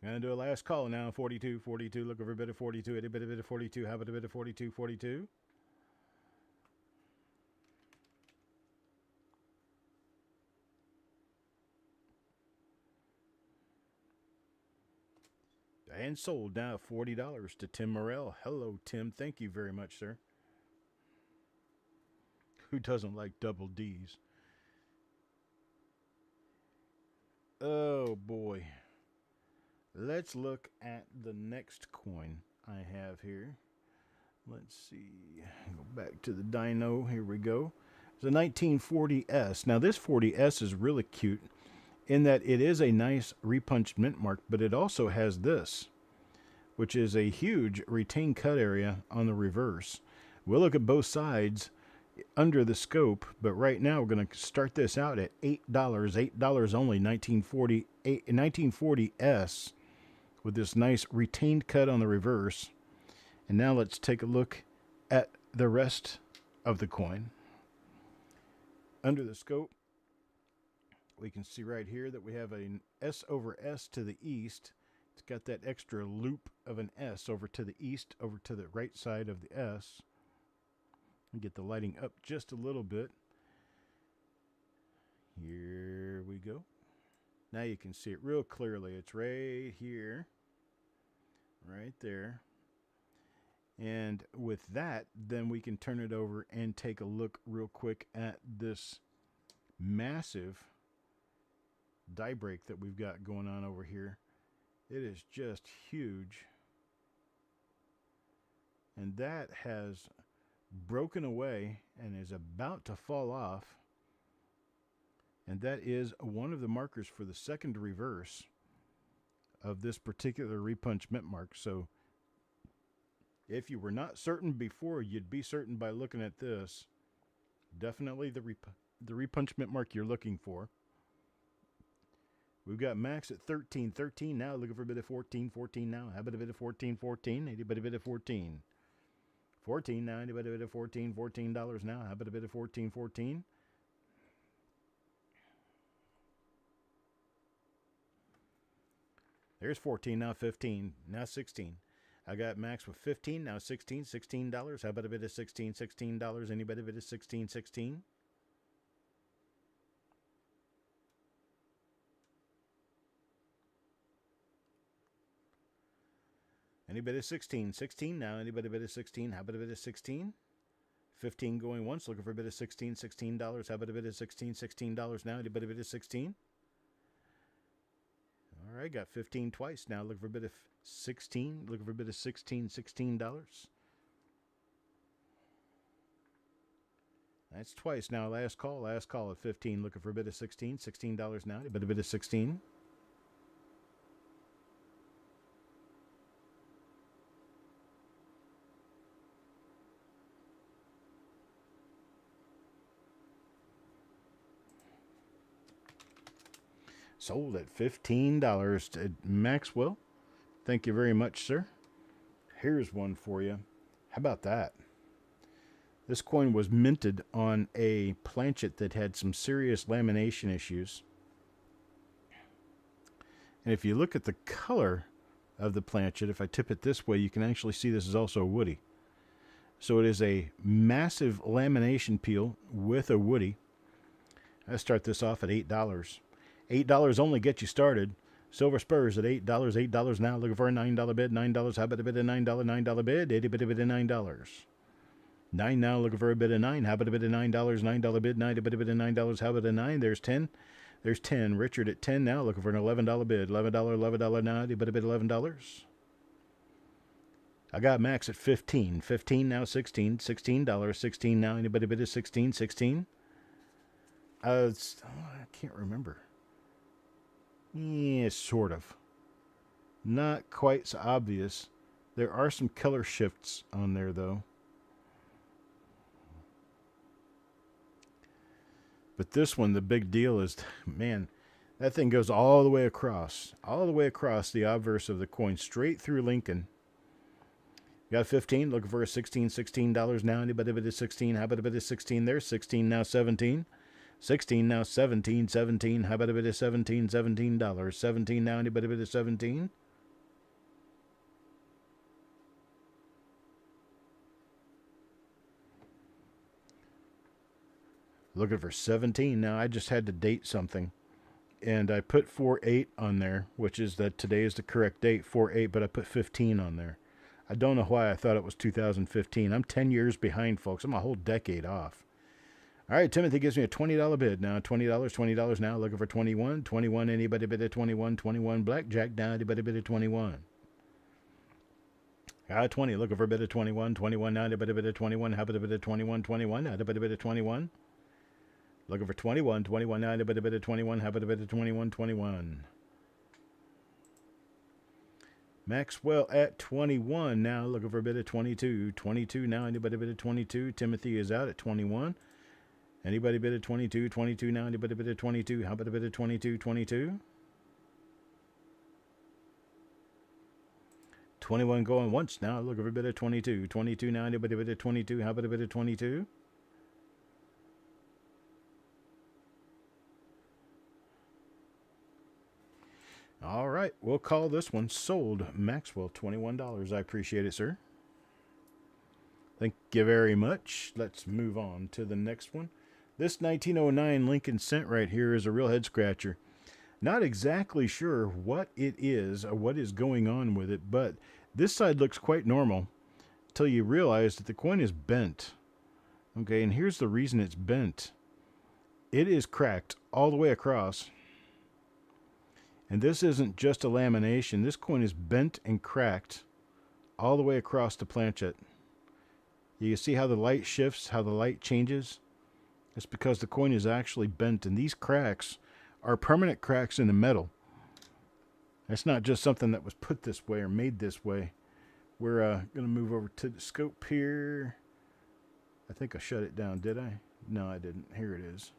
Gonna do a last call now. 42, 42, looking for a bit of 42. A bit of 42. How about a bit of 42? 42. And sold now $40 to Tim Morrell. Hello, Tim. Thank you very much, sir. Who doesn't like double D's? Oh, boy. Let's look at the next coin I have here. Let's see. Go back to the dyno. Here we go. It's a 1940S. Now, this 40S is really cute in that it is a nice repunched mint mark, but it also has this, which is a huge retained cut area on the reverse. We'll look at both sides under the scope, but right now we're going to start this out at $8. $8 only, 1940S with this nice retained cut on the reverse. And now let's take a look at the rest of the coin. Under the scope, we can see right here that we have an S over S to the east. It's got that extra loop of an S over to the east, over to the right side of the S. And get the lighting up just a little bit. Here we go. Now you can see it real clearly. It's right here, right there. And with that, then we can turn it over and take a look real quick at this massive die break that we've got going on over here. It is just huge. And that has broken away and is about to fall off. And that is one of the markers for the second reverse of this particular repunch mint mark. So if you were not certain before, you'd be certain by looking at this. Definitely the repunch mint mark you're looking for. We've got max at 13, 13 now. Looking for a bit of 14, 14 now. How about a bit of 14, 14? Anybody a bit of 14? 14 now. Anybody a bit of 14, $14 now. How about a bit of 14, 14? There's 14, now 15, now 16. I got max with 15, now 16, $16. How about a bit of 16, $16? Anybody a bit of 16, 16? Anybody 16, 16 now. Anybody a bit of 16? How about a bit of 16? 15 going once, looking for a bit of 16, $16. How about a bit of 16, $16 now? Anybody a bit of 16? All right, got 15 twice now. Looking for a bit of 16. Looking for a bit of 16, $16. That's twice now. Last call at 15. Looking for a bit of 16, $16 now. Anybody a bit of 16? Sold at $15 to Maxwell. Thank you very much, sir. Here's one for you. How about that? This coin was minted on a planchet that had some serious lamination issues. And if you look at the color of the planchet, if I tip it this way, you can actually see this is also a woody. So it is a massive lamination peel with a woody. I start this off at $8. $8 only get you started. Silver Spurs at $8. $8 now. Looking for a $9 bid. $9. How about a bid of $9? $9 bid. Itty bitty bit of $9. $9 now. Looking for a bid of $9. How about a bid of $9? $9 bid. $9 bid of $9. How about a $9? There's 10. There's 10. Richard at 10 now. Looking for an $11 bid. $11. $11 now. Itty bitty bit of $11. I got max at 15. 15 now. 16. $16. 16 now. Anybody bid of 16? 16. I can't remember. Yeah, sort of. Not quite so obvious. There are some color shifts on there, though. But this one, the big deal is, man, that thing goes all the way across the obverse of the coin, straight through Lincoln. Got a 15, looking for a 16, $16 now. Anybody bid of 16? How about a bit of 16 there? 16 now, 17. 16 now, 17, 17. How about a bit of 17, $17? 17 now, anybody bit of 17? Looking for 17 now. I just had to date something. And I put 4/8 on there, which is that today is the correct date, 4/8, but I put 15 on there. I don't know why I thought it was 2015. I'm 10 years behind, folks. I'm a whole decade off. All right, Timothy gives me a $20 bid now. $20 now. Looking for 21. 21, anybody bid at 21? 21, blackjack now. Anybody bid at 21? 20, looking for a bid at 21. 21 now. Anybody bid at 21? How about a bid at 21? 21, anybody bid at 21? Looking for 21. 21 now. Anybody bid at 21? How about a bid at 21? 21. Maxwell at 21 now. Looking for a bid at 22. 22 now. Anybody bid at 22? Timothy is out at 21. Anybody bid at 22? 22 now. Anybody bid at 22? How about a bid at 22? 22? 21 going once now. Looking for a bid at 22. 22 now. Anybody bid at 22? How about a bid at 22? All right, we'll call this one sold. Maxwell, $21. I appreciate it, sir. Thank you very much. Let's move on to the next one. This 1909 Lincoln Cent right here is a real head scratcher. Not exactly sure what it is or what is going on with it, but this side looks quite normal until you realize that the coin is bent. Okay, and here's the reason it's bent. It is cracked all the way across. And this isn't just a lamination. This coin is bent and cracked all the way across the planchet. You can see how the light shifts, how the light changes. It's because the coin is actually bent, and these cracks are permanent cracks in the metal. It's not just something that was put this way or made this way. We're going to move over to the scope here. I think I shut it down, did I? No, I didn't. Here it is.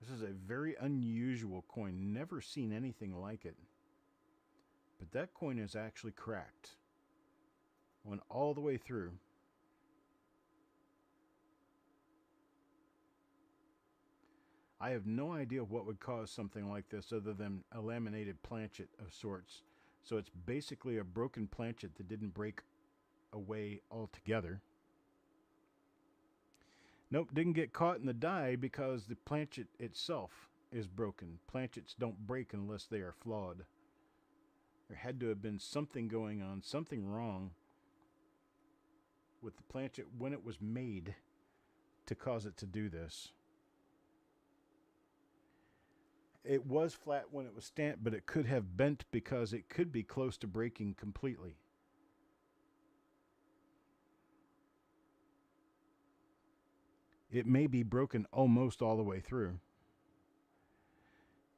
This is a very unusual coin. Never seen anything like it. But that coin is actually cracked. Went all the way through. I have no idea what would cause something like this other than a laminated planchet of sorts. So it's basically a broken planchet that didn't break away altogether. Nope, didn't get caught in the die because the planchet itself is broken. Planchets don't break unless they are flawed. There had to have been something going on, something wrong with the planchet when it was made to cause it to do this. It was flat when it was stamped, but it could have bent because it could be close to breaking completely. It may be broken almost all the way through.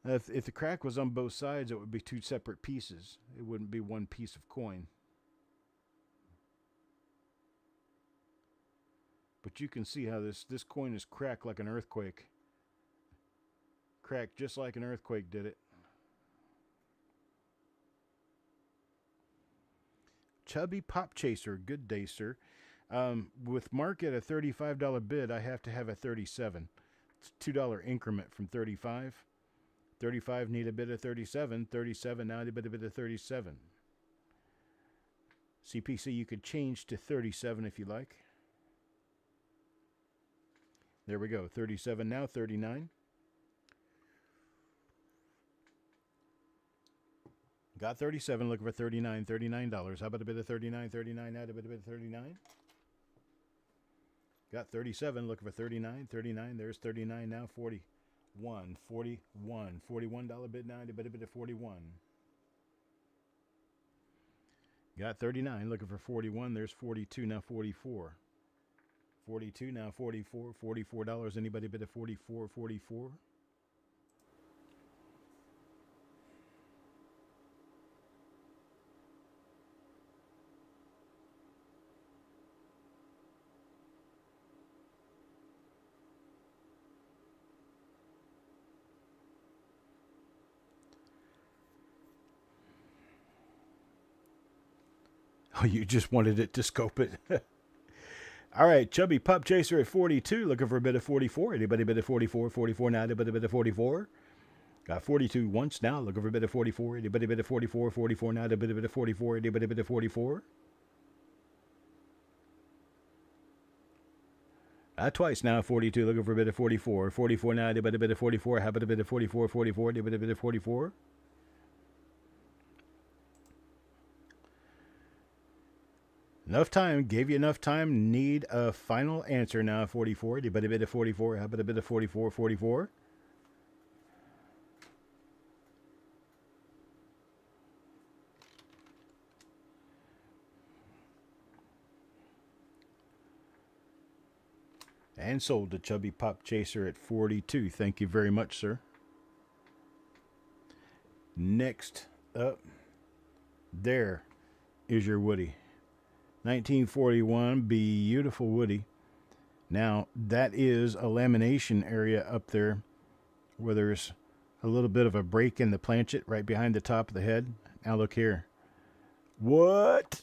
If the crack was on both sides, it would be two separate pieces. It wouldn't be one piece of coin. But you can see how this coin is cracked like an earthquake. Cracked just like an earthquake did it. Chubby Pop Chaser, good day, sir. With Mark at a $35 bid, I have to have a 37. It's a $2 increment from 35. 35 need a bid of 37. 37 now need a bid of 37. CPC, you could change to 37 if you like. There we go. 37 now, 39. Got 37, looking for 39, $39. How about a bid of 39, 39 now, a bid of 39? Got 37, looking for 39, 39. There's 39 now, 41, 41, $41 bid now, a bid of 41. Got 39, looking for 41. There's 42, now 44. 42, now 44, $44. Anybody bid of 44, 44? Oh, you just wanted it to scope it. All right, Chubby Pup Chaser at 42, looking for a bit of 44. Anybody bid of 44? 44 now, anybody bid of 44? Got 42 once now, looking for a bit of 44. Anybody bid of 44? 44 now, anybody bid of 44? Anybody bid of 44? Twice now, 42, looking for a bit of 44. 44 now, anybody bid of 44? How about a bit of 44? 44, anybody bid of 44? Enough time. Gave you enough time. Need a final answer now. 44. Anybody bid of 44? How about a bit of 44? 44? And sold to Chubby Pop Chaser at 42. Thank you very much, sir. Next up, there is your Woody. 1941, beautiful Woody. Now, that is a lamination area up there where there's a little bit of a break in the planchet right behind the top of the head. Now look here. What?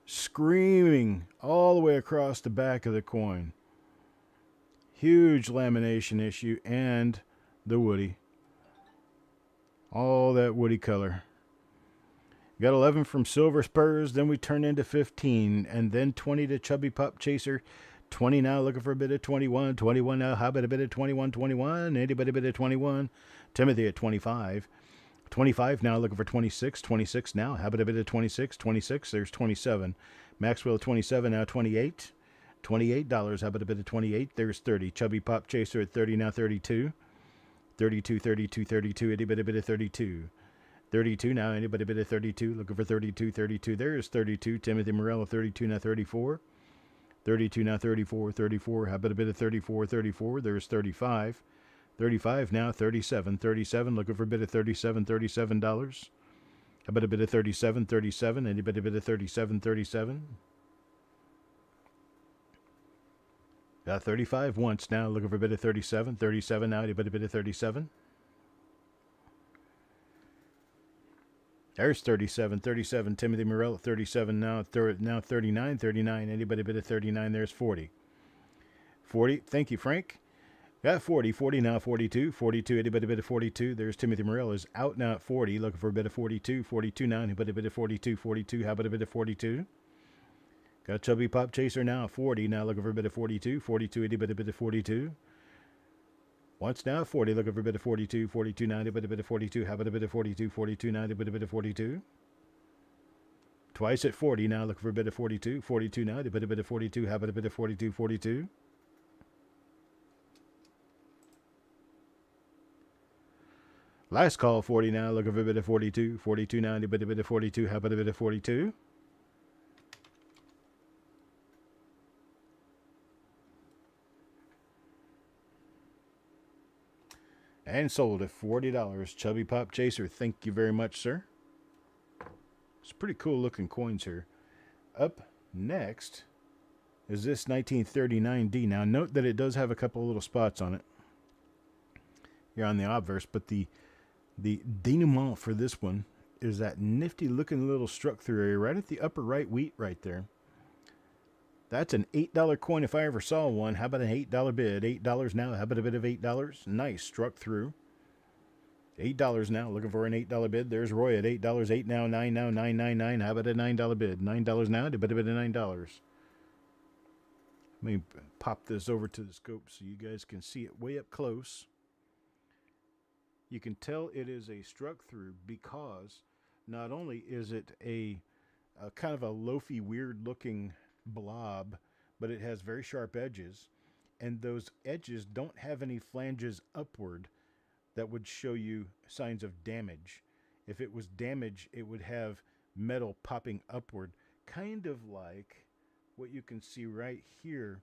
Screaming all the way across the back of the coin. Huge lamination issue and the woody. All that woody color. Got 11 from Silver Spurs, then we turn into 15, and then 20 to Chubby Pup Chaser. 20 now, looking for a bit of 21. 21 now, how about a bit of 21? 21, anybody a bit of 21? Timothy at 25. 25 now, looking for 26. 26 now, how about a bit of 26? 26, there's 27. Maxwell at 27, now 28. $28, how about a bit of 28? There's 30. Chubby Pop Chaser at 30, now 32. 32, 32, 32, anybody a bit of 32. 32 now, anybody a bit of 32? Looking for 32, 32. There's 32. Timothy Morello, 32 now, 34. 32 now, 34, 34. How about a bit of 34, 34? There's 35. 35 now, 37, 37. Looking for a bit of 37, $37. How about a bit of 37, 37? Anybody a bit of 37, 37? Got 35 once now. Looking for a bit of 37, 37 now. Anybody a bit of 37? There's 37, 37. Timothy Morello, 37 now. Now 39, 39. Anybody a bit of 39? There's 40. 40. Thank you, Frank. Got 40, 40 now, 42. 42, anybody a bit of 42? There's Timothy Morello is out now at 40. Looking for a bit of 42. 42 now, anybody a bit of 42? 42, how about a bit of 42? Got Chubby Pop Chaser now at 40. Now looking for a bit of 42. 42, anybody a bit of 42? Once now, 40, looking for a bit of 42, 42, 90, but a bit of 42. How about a bit of 42, 42, 90, but a bit of 42? Twice at 40, now looking for a bit of 42, 42, 90, but a bit of 42. How about a bit of 42, 42? Last call, 40 now, looking for a bit of 42, 42, 90, but a bit of 42. How about a bit of 42? And sold at $40. Chubby Pop Chaser, thank you very much, sir. It's pretty cool looking coins here. Up next is this 1939D. Now note that it does have a couple little spots on it here on the obverse, but the denouement for this one is that nifty looking little struck through area right at the upper right wheat right there. That's an $8 coin if I ever saw one. How about an $8 bid? $8 now. How about a bit of $8? Nice. Struck through. $8 now. Looking for an $8 bid. There's Roy at $8. 8 now. 9 now. 999. How about a $9 bid? $9 now. A bit of $9. Let me pop this over to the scope so you guys can see it way up close. You can tell it is a struck through because not only is it a kind of a loafy, weird looking blob, but it has very sharp edges, and those edges don't have any flanges upward that would show you signs of damage. If it was damage, it would have metal popping upward, kind of like what you can see right here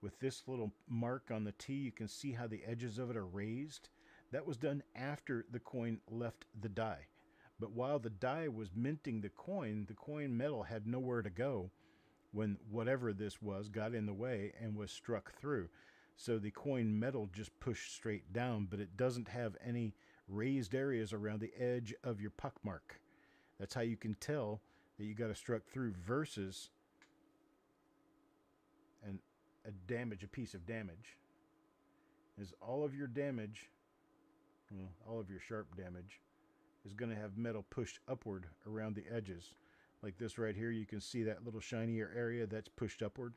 with this little mark on the T. You can see how the edges of it are raised. That was done after the coin left the die, but while the die was minting the coin metal had nowhere to go when whatever this was got in the way and was struck through. So the coin metal just pushed straight down, but it doesn't have any raised areas around the edge of your puck mark. That's how you can tell that you got a struck through versus a piece of damage. Is all of your damage, all of your sharp damage, is going to have metal pushed upward around the edges. Like this right here, you can see that little shinier area that's pushed upward.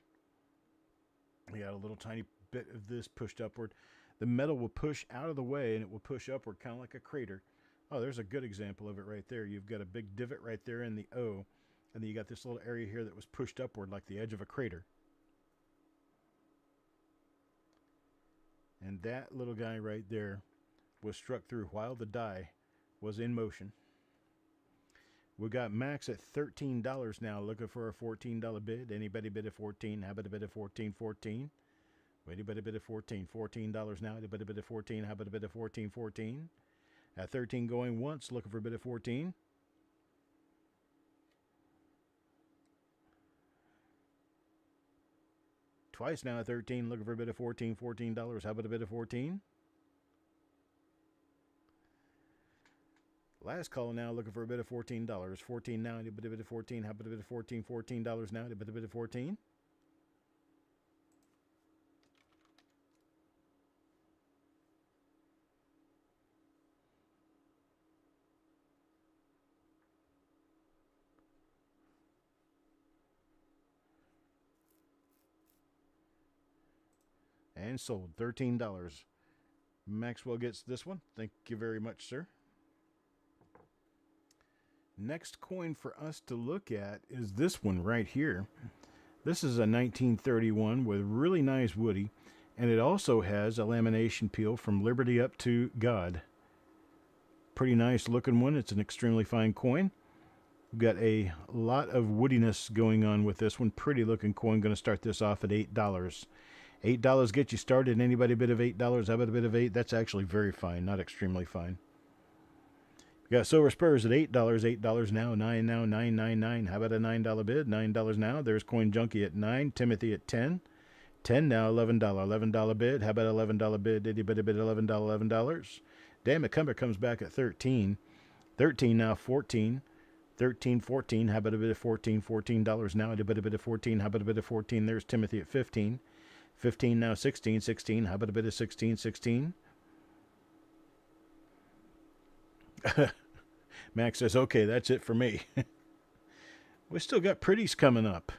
You got a little tiny bit of this pushed upward. The metal will push out of the way and it will push upward, kind of like a crater. Oh, there's a good example of it right there. You've got a big divot right there in the O, and then you got this little area here that was pushed upward like the edge of a crater. And that little guy right there was struck through while the die was in motion. We got Max at $13 now, looking for a $14 bid. Anybody bid at 14? How about a bid at 14? 14. Anybody bid at 14? $14 now. Anybody bid at 14? How about a bid at 14? 14. At 13 going once, looking for a bid at 14. Twice now at 13, looking for a bid of 14. $14. How about a bid of 14? Last call now, looking for a bid of $14. 14 now, a bid of 14. How about a bid of 14? $14 now, a bid of 14. And sold. $13. Maxwell gets this one. Thank you very much, sir. Next coin for us to look at is this one right here. This is a 1931 with really nice woody, and it also has a lamination peel from Liberty up to God. Pretty nice looking one. It's an extremely fine coin. We've got a lot of woodiness going on with this one. Pretty looking coin. Going to start this off at $8. $8 get you started. Anybody bid of $8? How about a bid of $8? That's actually very fine, not extremely fine. We got silver spurs at $8. $8 now. $9 now. $9.99. How about a $9 bid? $9 now. There's Coin Junkie at $9. Timothy at $10. $10 now. $11. $11 bid. How about $11 bid? Anybody bid $11? $11. Damn it, Cumber comes back at 13. 13 now. 14. 13, 14. How about a bit of 14? $14 now. A bit of 14. How about a bit of 14? There's Timothy at 15. 15 now. 16. 16. How about a bit of 16? 16. Max says, okay, that's it for me. We still got pretties coming up.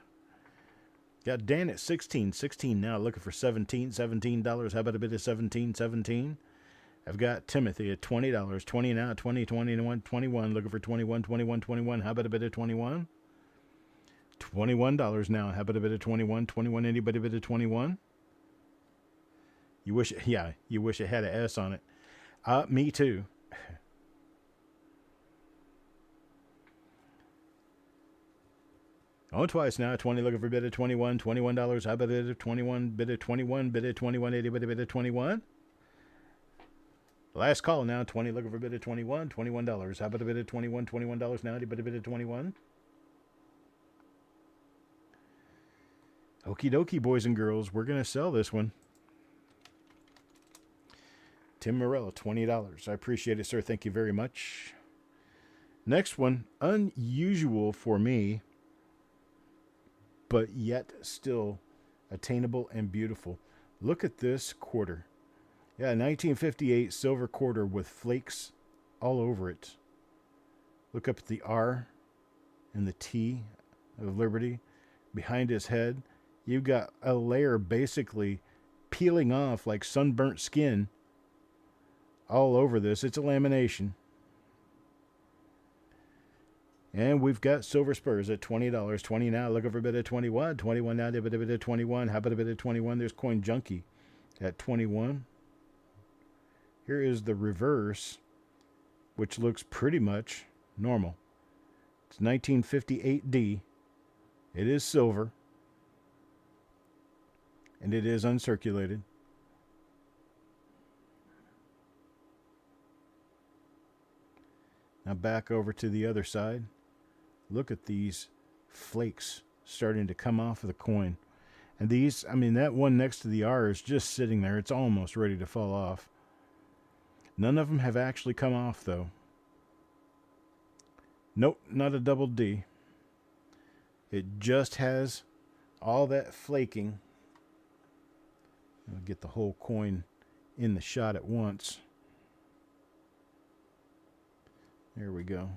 Got Dan at 16. 16 now. Looking for 17. $17. How about a bit of 17? 17. I've got Timothy at $20. 20 now. 20, 21, 21. Looking for 21, 21, 21. How about a bit of 21? $21 now. How about a bit of 21? 21. Anybody bid of 21? You wish, yeah, you wish it had an S on it. Me too. Oh, twice now. 20 looking for a bid of 21. $21. How about a bid of 21? Bid of 21. Bid of 21. Anybody bid of 21? Last call now. 20 looking for a bid of 21. $21. How about a bid of 21? $21 now. Anybody bid of 21? Okie dokie, boys and girls. We're going to sell this one. Tim Morello, $20. I appreciate it, sir. Thank you very much. Next one, unusual for me, but yet still attainable and beautiful. Look at this quarter. Yeah, 1958 silver quarter with flakes all over it. Look up at the R and the T of Liberty. Behind his head, you've got a layer basically peeling off like sunburnt skin all over this. It's a lamination. And we've got silver spurs at $20. 20 now. Looking for a bit of 21. 21 now. A bit of 21. How about a bit of 21? There's Coin Junkie at 21. Here is the reverse, which looks pretty much normal. It's 1958D. It is silver. And it is uncirculated. Now back over to the other side. Look at these flakes starting to come off of the coin. And these, I mean, that one next to the R is just sitting there. It's almost ready to fall off. None of them have actually come off, though. Nope, not a double D. It just has all that flaking. I'll get the whole coin in the shot at once. There we go.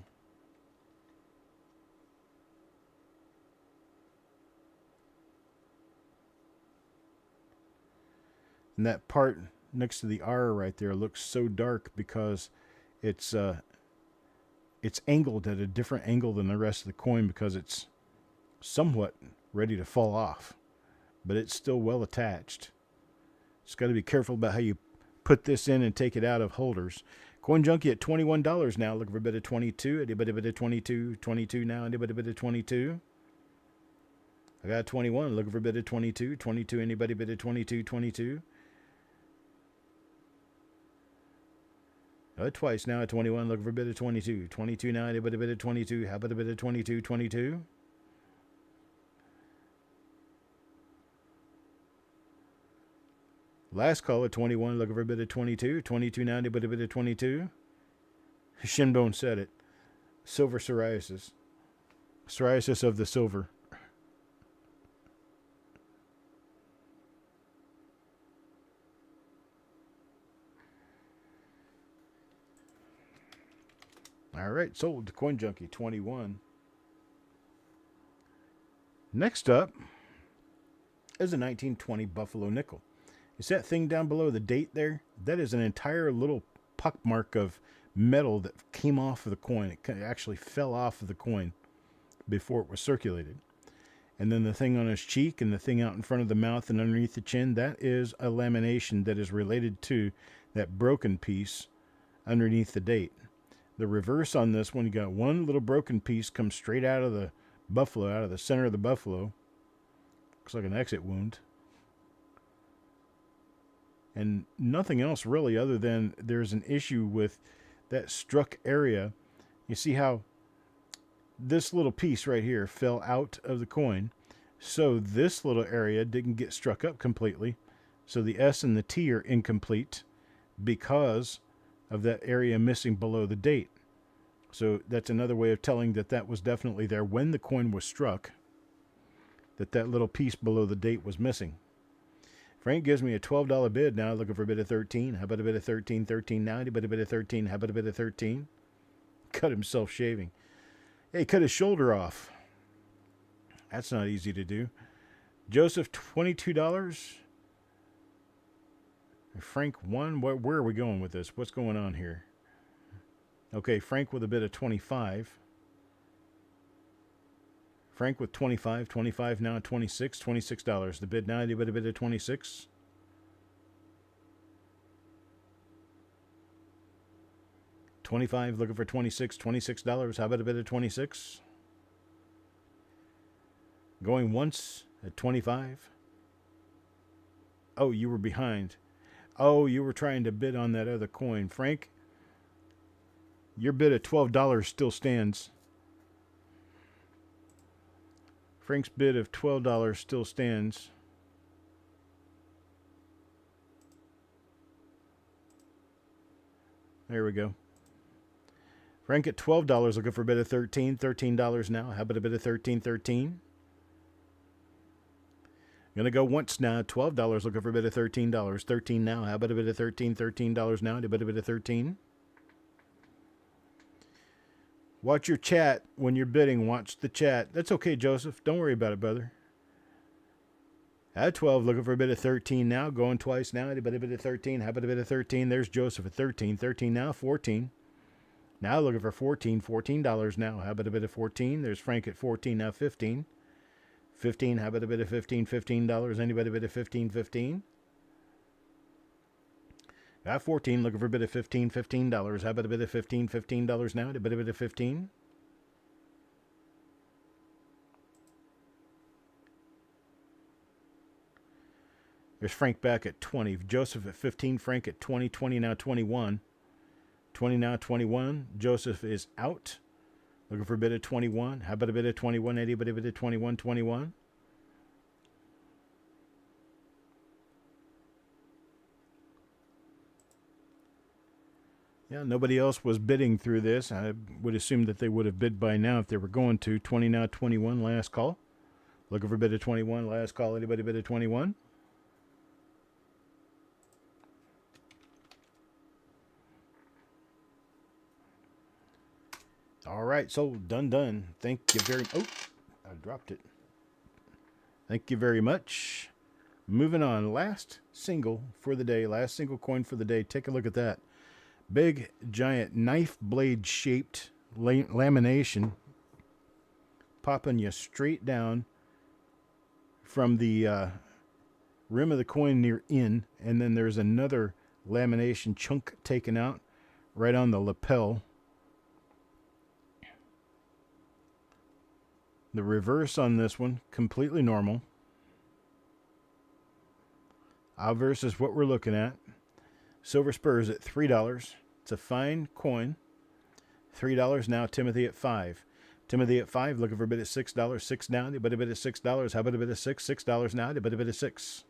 And that part next to the R right there looks so dark because it's angled at a different angle than the rest of the coin because it's somewhat ready to fall off. But it's still well attached. Just got to be careful about how you put this in and take it out of holders. Coin Junkie at $21 now. Looking for a bit of 22. Anybody bit of 22? 22 now. Anybody bit of 22? I got 21. Looking for a bit of 22. 22. Anybody bit of 22? 22. Twice now at 21. Looking for a bit of 22. 22 now. Anybody bit of 22? How about a bit of 22? 22. Last call at 21, looking for a bit of 22. 22 now, anybody bit of 22? Shinbone said it. Silver psoriasis. Psoriasis of the silver. All right, sold to Coin Junkie, 21. Next up is a 1920 Buffalo nickel. Is that thing down below the date there? That is an entire little pockmark of metal that came off of the coin. It actually fell off of the coin before it was circulated. And then the thing on his cheek and the thing out in front of the mouth and underneath the chin, that is a lamination that is related to that broken piece underneath the date. The reverse on this one, you got one little broken piece comes straight out of the buffalo, out of the center of the buffalo. Looks like an exit wound. And nothing else really, other than there's an issue with that struck area. You see how this little piece right here fell out of the coin. So this little area didn't get struck up completely. So the S and the T are incomplete because of that area missing below the date. So that's another way of telling that that was definitely there when the coin was struck, that little piece below the date was missing. Frank gives me a $12 bid now, looking for a bid of 13. How about a bid of 13, 13.90? How about a bid of 13? How about a bid of 13? Cut himself shaving. Hey, cut his shoulder off. That's not easy to do. Joseph, $22. Frank, 1. Where are we going with this? What's going on here? Okay, Frank with a bid of 25. Frank with 25. 25 now, 26. $26. The bid now, you bid a bid of 26. $25, looking for 26. $26. How about a bid of 26? Going once at 25. Oh, you were behind. Oh, you were trying to bid on that other coin. Frank, your bid of $12 still stands. Frank's bid of $12 still stands. There we go. Frank at $12 looking for a bid of 13. $13 now. How about a bid of 13, 13? Gonna go once now. $12 looking for a bid of $13. 13 now. How about a bid of 13, $13 now? A bid of 13. Watch your chat when you're bidding. Watch the chat. That's okay, Joseph. Don't worry about it, brother. At 12, looking for a bid of 13 now. Going twice now. A bid of 13. How about a bid of 13? There's Joseph at 13. 13 now. 14. Now looking for 14. $14 now. How about a bid of 14? There's Frank at 14 now. 15. 15. How about a bid of 15? $15. Anybody bid of 15? 15. Got 14, looking for a bid of 15, $15. How about a bid of 15, $15 now? A bid of 15. There's Frank back at 20. Joseph at 15, Frank at 20, 20 now 21. 20 now 21. Joseph is out. Looking for a bid of 21. How about a bid of 21, Eddie? But a bid of 21, 21. Yeah, nobody else was bidding through this. I would assume that they would have bid by now if they were going to. 20 now, 21, last call. Looking for a bid of 21, last call. Anybody bid of 21? All right, so done. Thank you very much. Oh, I dropped it. Thank you very much. Moving on. Last single for the day. Last single coin for the day. Take a look at that. Big, giant, knife blade shaped lamination popping you straight down from the rim of the coin near in, and then there's another lamination chunk taken out right on the lapel. The reverse on this one, completely normal. Obverse is what we're looking at. Silver Spurs at $3. It's a fine coin. $3 now. Timothy at 5. Timothy at 5, looking for a bid at $6. 6 now. But a bid at $6. How about a bid of 6? $6 now. But a bid of 6.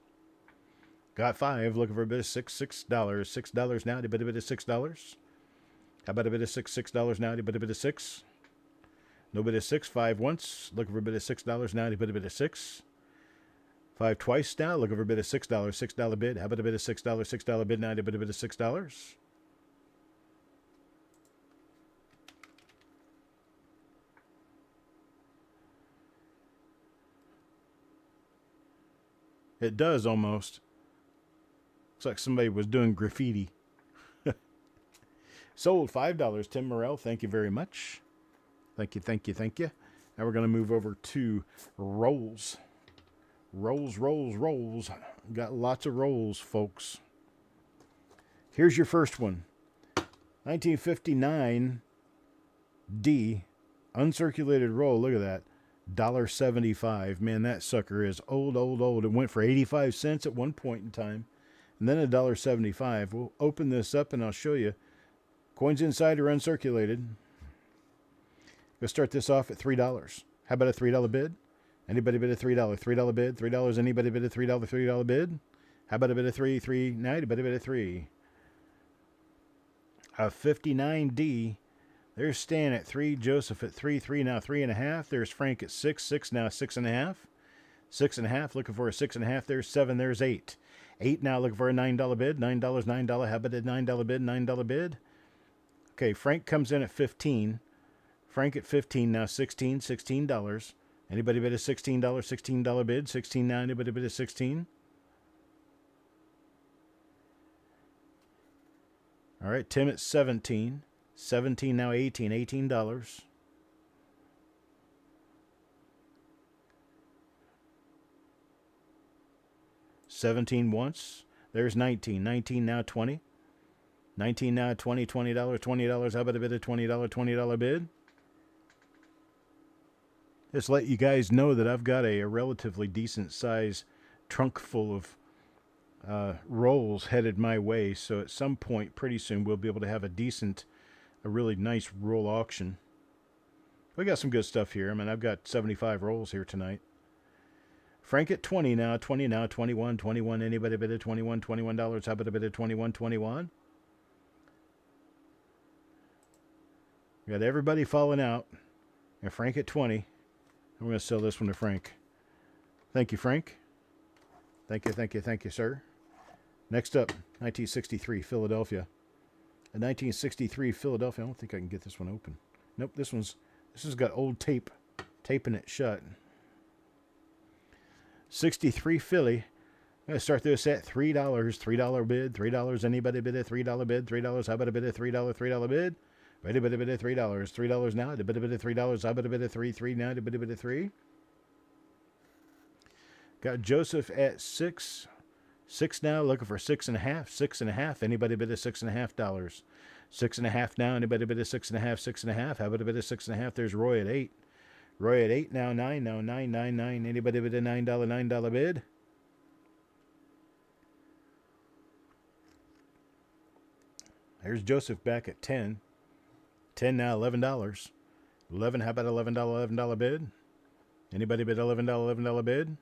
Got 5, looking for a bid of $6. $6. $6 now. But a bid of $6. How about a bid of 6? $6 now. But a bid of 6. No bid of 6. 5 once. Looking for a bid of $6 now. But a bid of 6. 5 twice now. Looking for a bid of $6. $6 bid. How about a bid of $6? $6 bid now. But a bid of $6. It does almost. Looks like somebody was doing graffiti. Sold $5, Tim Morrell. Thank you very much. Thank you, thank you, thank you. Now we're going to move over to rolls. Rolls, rolls, rolls. Got lots of rolls, folks. Here's your first one. 1959 D. Uncirculated roll. Look at that. $1.75. Man, that sucker is old, old, old. It went for 85 cents at one point in time. And then $1.75. We'll open this up and I'll show you. Coins inside are uncirculated. We'll start this off at $3. How about a $3 bid? Anybody bid a $3? $3 bid? $3. Anybody bid a $3 bid? How about a bid of $3? No, anybody bid a $3? A 59D. There's Stan at 3. Joseph at 3. 3 now 3.5. There's Frank at 6. 6 now 6.5. 6.5. Looking for a 6.5. There's 7. There's 8. 8 now looking for a $9 bid. $9. $9. How about a $9 bid? $9 bid. Okay, Frank comes in at 15. Frank at 15 now 16. $16. Anybody bid a $16? $16 bid. 16 now. Anybody bid a 16? All right, Tim at 17. 17 now 18. $18. $17 once. There's 19. 19 now 20. 19 now 20. $20. $20. How about a bid of $20? $20 bid. Just let you guys know that I've got a relatively decent size trunk full of rolls headed my way. So at some point pretty soon we'll be able to have a really nice roll auction. We got some good stuff here. I mean, I've got 75 rolls here tonight. Frank at 20 now. 20 now. 21. 21. Anybody bid at 21? $21. How about a bid at 21? 21. We got everybody falling out. And Frank at 20. I'm going to sell this one to Frank. Thank you, Frank. Thank you, thank you, thank you, sir. Next up, 1963, Philadelphia. A 1963 Philadelphia. I don't think I can get this one open. Nope, this has got old tape, taping it shut. 63 Philly. I'm going to start this at $3. $3 bid. $3. Anybody bid a $3 bid? $3. How about a bid of $3? $3 bid. Anybody bid a $3? $3 now. A bid of $3. How about a bid of $3? $3 now. A bid of $3. Got Joseph at 6. 6 now. Looking for 6.5. 6.5. Anybody bid a $6.5? 6.5 now. Anybody bid a 6.5? 6.5. How about a bid of 6.5? There's Roy at 8. Roy at 8 now. 9 now. 9. 9. 9. Anybody bid a $9? $9 bid? There's Joseph back at 10. 10 now, $11. 11, how about $11 bid? Anybody bid $11 bid?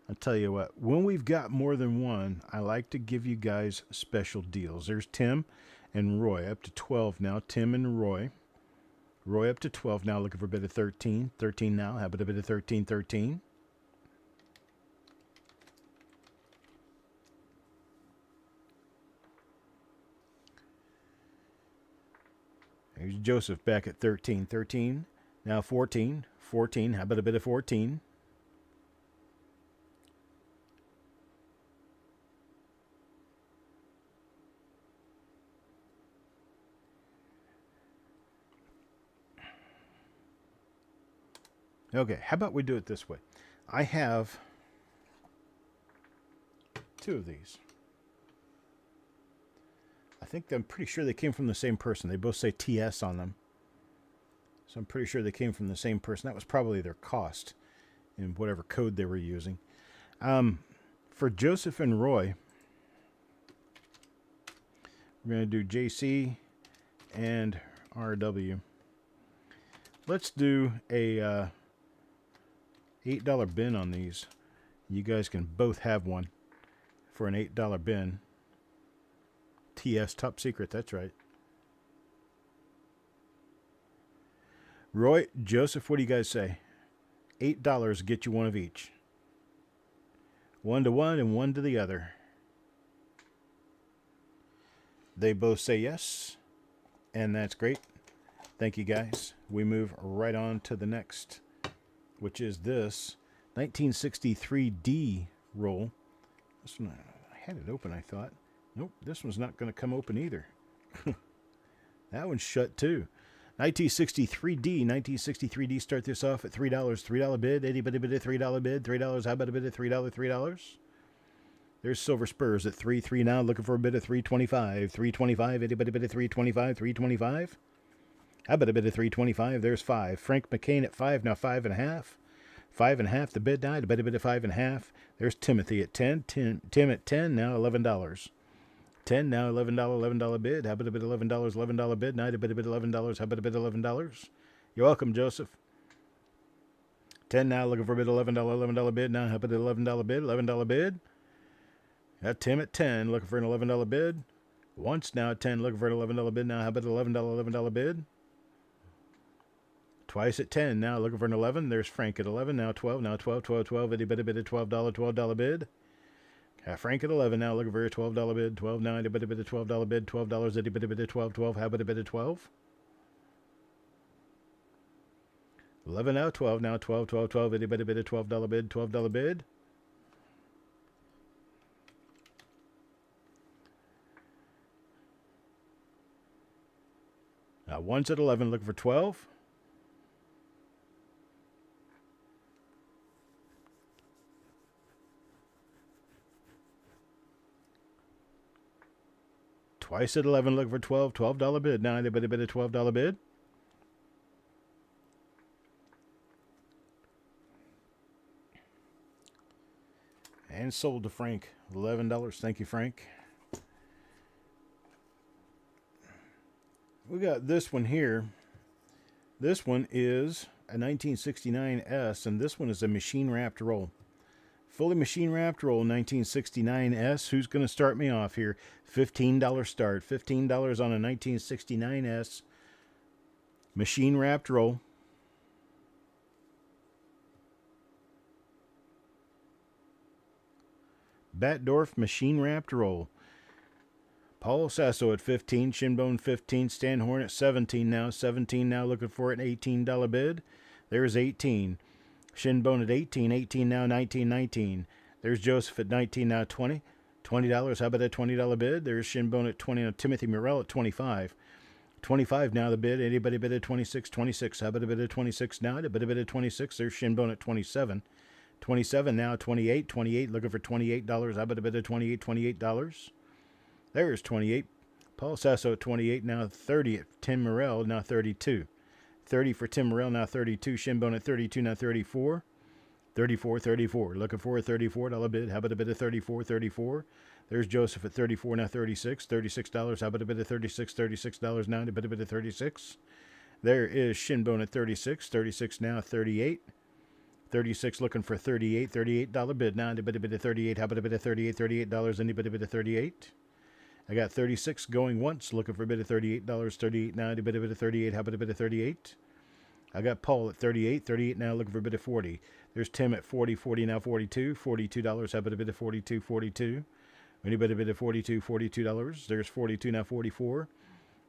I'll tell you what, when we've got more than one, I like to give you guys special deals. There's Tim and Roy up to 12 now. Tim and Roy. Roy up to 12 now, looking for a bid of 13. 13 now, how about a bid of 13? 13. Here's Joseph back at 13. 13. Now 14. 14. How about a bit of 14? Okay, how about we do it this way? I have 2 of these. I'm pretty sure they came from the same person. They both say TS on them. So I'm pretty sure they came from the same person. That was probably their cost in whatever code they were using. For Joseph and Roy, we're going to do JC and RW. Let's do a $8 bin on these. You guys can both have one for an $8 bin. TS, top secret, that's right. Roy, Joseph, what do you guys say? $8 get you one of each. 1 to one and 1 to the other. They both say yes, and that's great. Thank you, guys. We move right on to the next, which is this 1963D roll. This one, I had it open, I thought. Nope, this one's not going to come open either. That one's shut too. 1963D. 1963D. Start this off at $3. $3 bid. Anybody bid a $3 bid? $3. How about a bid of $3? $3. There's Silver Spurs at 3 now. Looking for a bid of $3.25. $3.25. Anybody bid a $3.25? $3.25. How about a bid of $3.25? There's 5. Frank McCain at 5 now. 5.5. 5.5. The bid now. A bid of 5.5. There's Timothy at 10. Tim at 10 now. $11. 10 now, $11 bid. How about a bid $11? $11 bid. Now a bid $11. How about a bid $11? You're welcome, Joseph. 10 now, looking for a bid $11 bid. Now how about $11 bid? $11 bid. Got Tim at 10, looking for an $11 bid. Once now at 10, looking for an $11 bid. Now how about $11 bid? Twice at 10, now looking for an 11. There's Frank at 11, now 12, now 12. Anybody bid a $12 bid. Frank at 11 now, looking for a $12 bid. 12 now, anybody bid a $12 bid. $12, anybody bid a 12. How about a bid of 12? 11 now, 12 now, 12. Anybody bid a $12 bid. $12 bid. Now once at 11, looking for 12. Twice at 11, looking for 12. $12 bid. Now anybody bid a $12 bid. And sold to Frank. $11. Thank you, Frank. We got this one here. This one is a 1969S, and this one is a machine-wrapped roll. Fully machine-wrapped roll, 1969S. Who's going to start me off here? $15 start. $15 on a 1969S machine-wrapped roll. Batdorf machine-wrapped roll. Paul Sasso at 15. Shinbone 15. Stan Horn at 17 now. 17 now, looking for an $18 bid. There's 18. Shinbone at 18. 18 now, 19. There's Joseph at 19 now, 20. $20. How about a $20 bid? There's Shinbone at 20. Now Timothy Morrell at 25. 25 now the bid. Anybody bid at 26? 26. How about a bid at 26 now? A bid at 26. There's Shinbone at 27. 27 now, 28. 28 looking for $28. How about a bid at 28? $28. There's 28. Paul Sasso at 28 now. 30 at Tim Morrell now. 32. 30 for Tim Morrell, now 32. Shinbone at 32, now 34. 34. Looking for a $34 bid. How about a bid of 34? 34. There's Joseph at 34, now 36. $36. How about a bid of 36? $36 now, a bid of 36. There is Shinbone at 36. 36 now, 38. 36 looking for 38. $38 bid now, a bid of 38. How about a bid of 38? $38. Anybody bid of 38? I got 36 going once, looking for a bid of $38. 38 now, a bid of 38. How about a bid of 38? I got Paul at 38. 38 now, looking for a bid of 40. There's Tim at 40. 40 now, 42. $42. How about a bid of 42? 42. Anybody bid of 42? $42. There's 42 now, 44.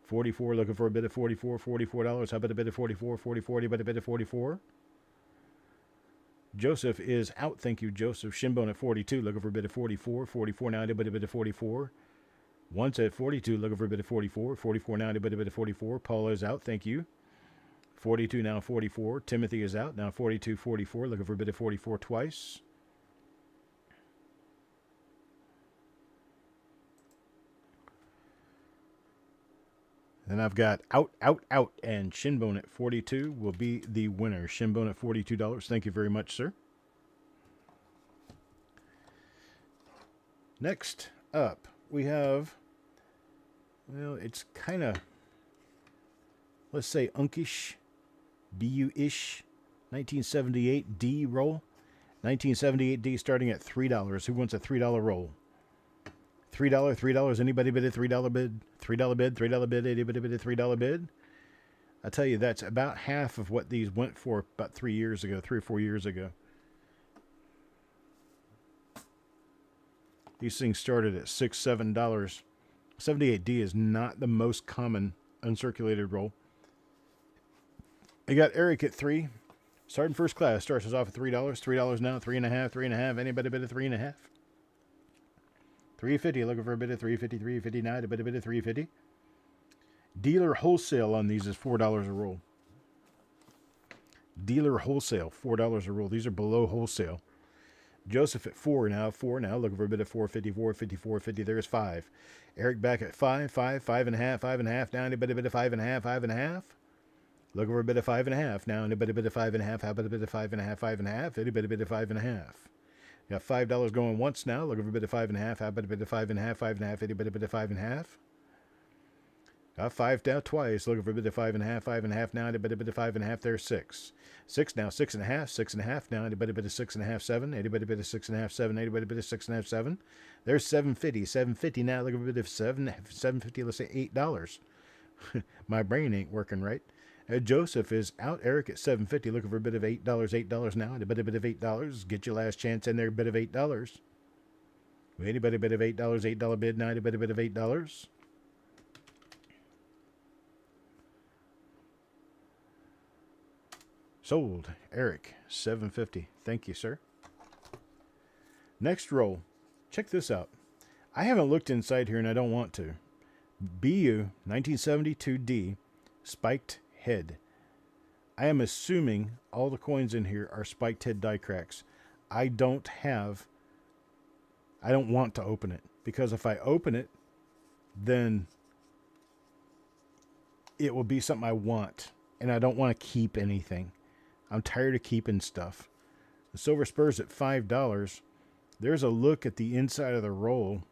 44 looking for a bid of 44. $44. How about a bid of 44? 44. Anybody bid of 44? Joseph is out. Thank you, Joseph. Shinbone at 42, looking for a bid of 44. 44 now, anybody bid of 44? Once at 42, looking for a bid of 44. 44 now, anybody bid of 44? Paula is out. Thank you. 42 now, 44. Timothy is out. Now 42, 44. Looking for a bid of 44 twice. Then I've got out, and Shinbone at 42 will be the winner. Shinbone at $42. Thank you very much, sir. Next up, we have, well, it's kind of, let's say, unkish, BU-ish, 1978 D roll. 1978 D starting at $3. Who wants a $3 roll? $3. Anybody bid a $3 bid? $3 bid. Anybody bid a $3 bid? I tell you, that's about half of what these went for about 3 or 4 years ago. These things started at $6, $7. 78D is not the most common uncirculated roll. I got Eric at 3. Starting first class starts us off at $3. $3 now. 3.5. 3.5. Anybody bid at 3.5? 350. Looking for a bid at 350. 359. A bid at 350. Dealer wholesale on these is $4 a roll. Dealer wholesale, $4 a roll. These are below wholesale. Joseph at 4 now. 4 now. Looking for a bid at 450. 450. 450. There's 5. Eric back at 5. 5. 5.5. 5.5. Now anybody bid at 5.5. 5.5. Looking for a bit of 5.5 now. Anybody bid at 5.5? How about a bit of 5.5? 5.5. Anybody bid at 5.5? Got $5 going once now. Looking for a bit of 5.5. How about a bit of 5.5? 5.5. Anybody bid at 5.5? Got 5 now twice. Looking for a bit of 5.5. 5.5 now. Anybody bid at 5.5? There's 6. 6 now. 6.5. 6.5 now. Anybody bid at 6.5? 7. Anybody bid at 6.5? 7. Anybody bid at 6.5? 7. There's 7.50. 7.50 now. Looking for a bit of 7.50. Let's say $8. My brain ain't working right. Joseph is out. Eric at 7.50, looking for a bit of $8. $8 now. A bit of $8. Get your last chance in there. A bit of $8. Anybody bid of $8? $8 bid now. A bit of $8. Sold. Eric, 7.50. Thank you, sir. Next roll. Check this out. I haven't looked inside here and I don't want to. BU 1972D spiked head. I am assuming all the coins in here are spiked head die cracks. I don't want to open it, because if I open it, then it will be something I want, and I don't want to keep anything. I'm tired of keeping stuff. The Silver Spurs at $5. There's a look at the inside of the roll.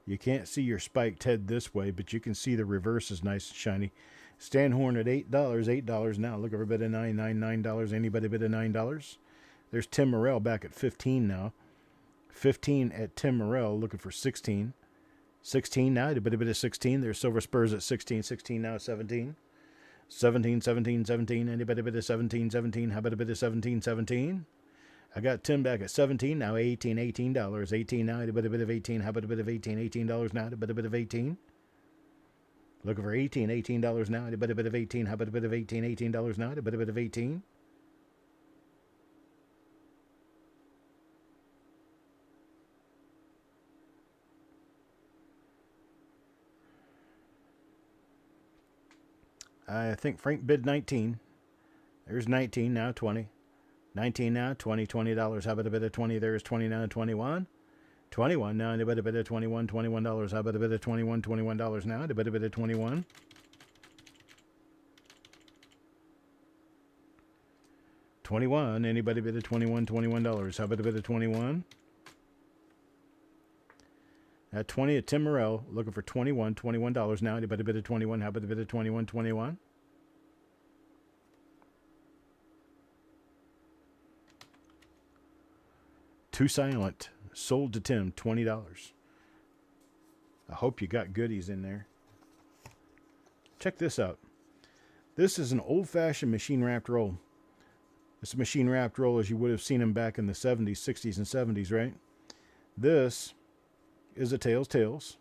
You can't see your spiked head this way, but you can see the reverse is nice and shiny. Stanhorn at $8. $8 now. Look over a bit of $9. Anybody bid of $9? There's Tim Morrell back at 15 now. 15 at Tim Morrell, looking for 16. 16 now. A bit of 16. There's Silver Spurs at 16. 16 now. 17. 17. 17. 17. Anybody bid of 17? 17. How about a bit of 17? 17. I got Tim back at 17 now. 18. $18. 18 now. A bit of 18. How about a bit of 18? $18 now. A bit of 18. Looking for 18. $18 now. A bit of 18. How about a bit of 18? $18 now. A bit of 18. I think Frank bid 19. There's 19 now. 20. 19 now. 20. $20. How about a bit of 20? There's 20 now. 21. 21 now. And a bit of 21. $21. How about a bit of 21? $21 now. And a bit of 21. 21. Anybody bid of 21? $21. How about a bit of 21? At 20 at Tim Morrell, looking for 21. $21 now. Anybody bid of 21? How about a bit of 21? 21. Too Silent. Sold to Tim, $20. I hope you got goodies in there. Check this out. This is an old-fashioned machine-wrapped roll. It's a machine-wrapped roll as you would have seen them back in the 70s, 60s, and 70s, right? This is a Tails.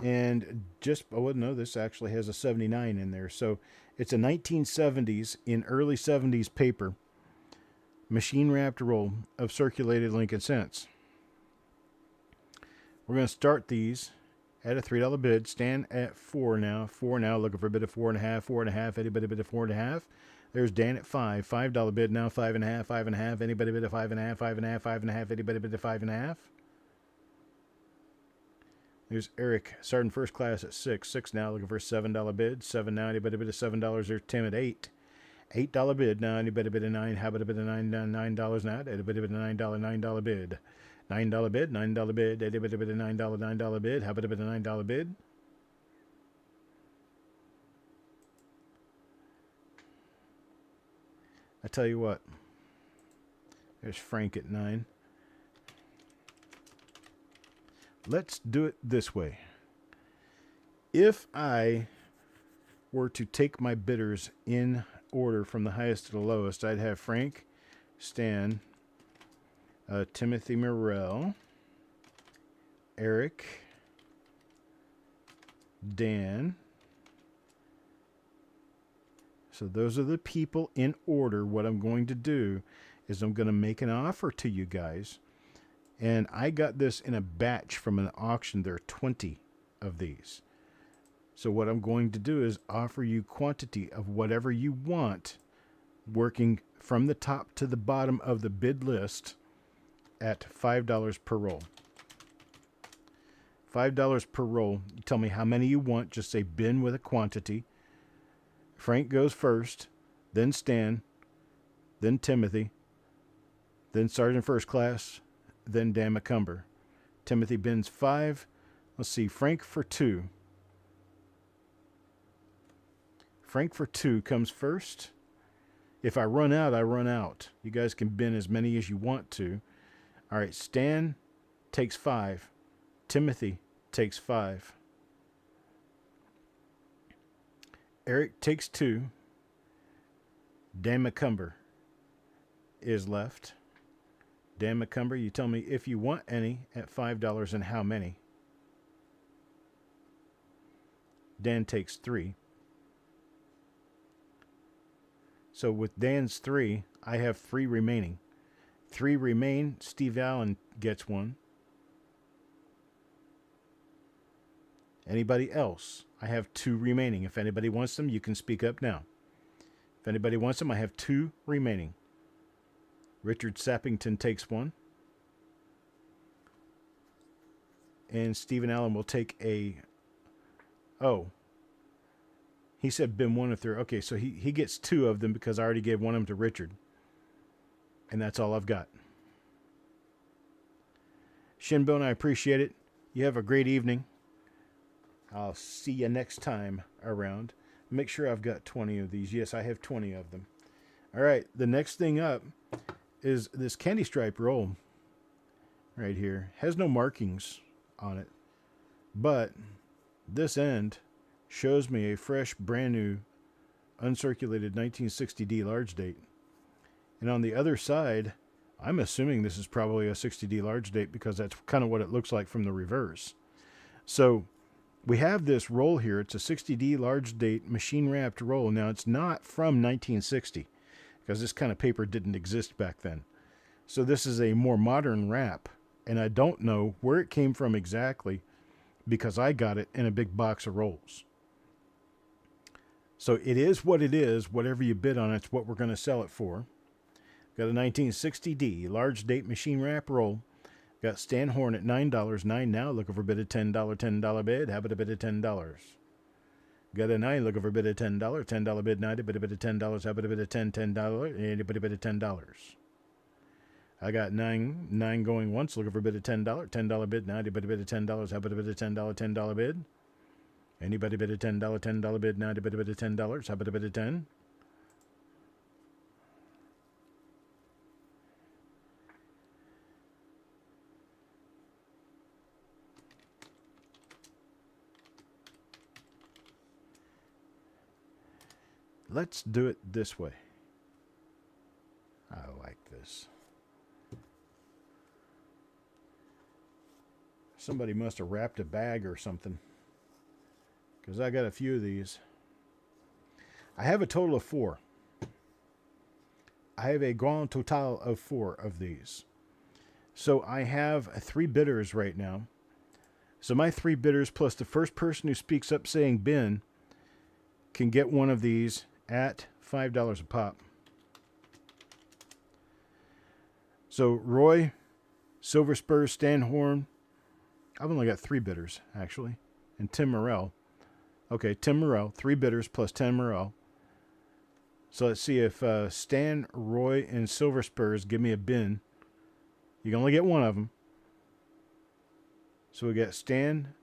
And just, no, this actually has a 79 in there. So it's a 1970s in early 70s paper machine-wrapped roll of circulated Lincoln cents. We're going to start these at a $3 bid. Stand at 4 now. 4 now. Looking for a bid of 4.5. 4.5. Anybody bid of 4.5? There's Dan at 5. $5 bid now. 5.5. 5.5. Anybody bid of 5.5? 5.5. 5.5. Anybody bid of 5.5? There's Eric starting first class at 6. 6 now. Looking for a $7 bid. 7 now. Anybody bid of $7? There's Tim at 8. $8 bid now. Anybody bid of 9? How about a bid of $9 now? Anybody bid of $9 bid. $9 bid. $9 bid. Anybody bid of $9 bid. How about a bid of $9 bid? I tell you what. There's Frank at 9. Let's do it this way. If I were to take my bidders in order from the highest to the lowest, I'd have Frank, Stan, Timothy Morrell, Eric, Dan, So those are the people in order. What I'm going to do is I'm going to make an offer to you guys. And I got this in a batch from an auction. There are 20 of these. So what I'm going to do is offer you quantity of whatever you want, working from the top to the bottom of the bid list at $5 per roll. $5 per roll. You tell me how many you want. Just say bin with a quantity. Frank goes first, then Stan, then Timothy, then Sergeant First Class, then Dan McCumber. Timothy bins 5. Let's see, Frank for 2. Frank for 2 comes first. If I run out, I run out. You guys can bin as many as you want to. All right, Stan takes 5. Timothy takes 5. Eric takes 2. Dan McCumber is left. Dan McCumber, you tell me if you want any at $5 and how many. Dan takes 3. So with Dan's 3, I have 3 remaining. 3 remain. Steve Allen gets 1. Anybody else? I have 2 remaining. If anybody wants them, you can speak up now. If anybody wants them, I have 2 remaining. Richard Sappington takes 1. And Stephen Allen will take a... Oh. He said bin 1 if they're... Okay, so he gets 2 of them because I already gave 1 of them to Richard. And that's all I've got. Shinbone, I appreciate it. You have a great evening. I'll see you next time around. Make sure I've got 20 of these. Yes, I have 20 of them. All right, the next thing up is this candy stripe roll right here. Has no markings on it, but this end shows me a fresh, brand new, uncirculated 1960D large date. And on the other side, I'm assuming this is probably a 60D large date because that's kind of what it looks like from the reverse. So we have this roll here. It's a 60D large date machine wrapped roll. Now it's not from 1960 because this kind of paper didn't exist back then. So this is a more modern wrap, and I don't know where it came from exactly because I got it in a big box of rolls. So it is what it is. Whatever you bid on, it's what we're going to sell it for. Got a 1960D large date machine wrap roll. Got Stan Horn at $9, 9 now, looking for a bid of $10, $10 bid. How about a bid of $10? Got a 9, looking for a bid of $10, $10 bid, 90, bid a bid of $10. How about a bid of $10, $10? Anybody bid of $10? I got 9 going once, looking for a bid of $10, $10 bid, 90, bid a bid of $10. How about a bid of $10, $10 bid? Anybody bid of $10, $10 bid, 90, bid a bid of $10. How about a bid of 10? Let's do it this way. I like this. Somebody must have wrapped a bag or something, because I got a few of these. I have a total of 4. I have a grand total of 4 of these. So I have 3 bidders right now. So my 3 bidders plus the first person who speaks up saying bin can get one of these at $5 a pop. So Roy, Silver Spurs, Stan Horn. I've only got 3 bidders, actually. And Tim Morrell. Okay, Tim Morrell, 3 bidders plus 10 Morrell. So let's see if Stan, Roy, and Silver Spurs give me a bin. You can only get one of them. So we got Stan.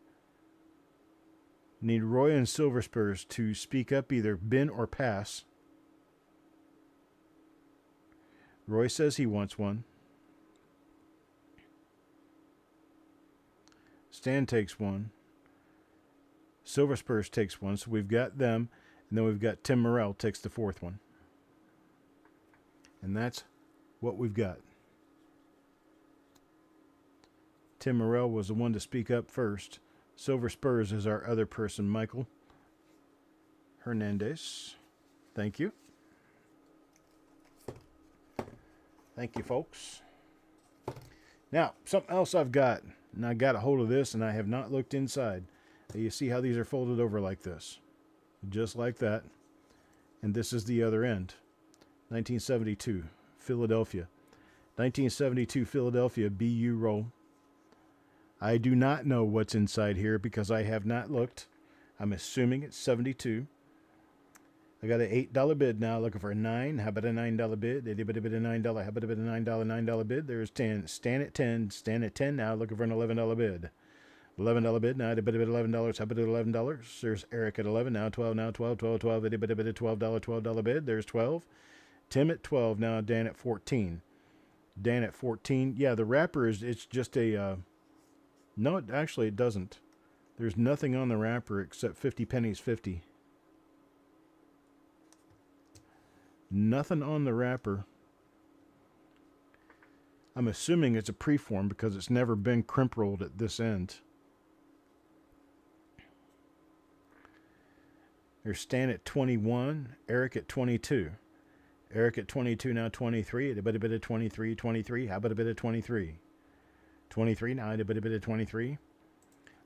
Need Roy and Silver Spurs to speak up, either bin or pass. Roy says he wants one. Stan takes one. Silver Spurs takes one. So we've got them. And then we've got Tim Morrell takes the 4th one. And that's what we've got. Tim Morrell was the one to speak up first. Silver Spurs is our other person, Michael Hernandez. Thank you. Thank you, folks. Now, something else I've got, and I got a hold of this, and I have not looked inside. You see how these are folded over like this? Just like that. And this is the other end. 1972, Philadelphia. 1972, Philadelphia, BU roll. I do not know what's inside here because I have not looked. I'm assuming it's 72. I got an $8 bid now, looking for a 9. How about a $9 bid? Itty bitty bit of $9. How about a bit of $9 bid? There's 10. Stand at 10. Stand at 10 now, looking for an $11 bid. $11 bid now, itty bitty bit of $11. How about $11? There's Eric at 11 now, 12 now, 12, 12, 12, itty bitty bit of $12 bid. There's 12. Tim at 12 now, Dan at 14. Dan at 14. Yeah, the wrapper is, it's just a, no, actually it doesn't. There's nothing on the wrapper except 50 pennies 50. Nothing on the wrapper. I'm assuming it's a preform because it's never been crimp rolled at this end. There's Stan at 21, Eric at 22. Eric at 22, now 23. A bit of 23, 23. How about a bit of 23? 23, now a bit of 23.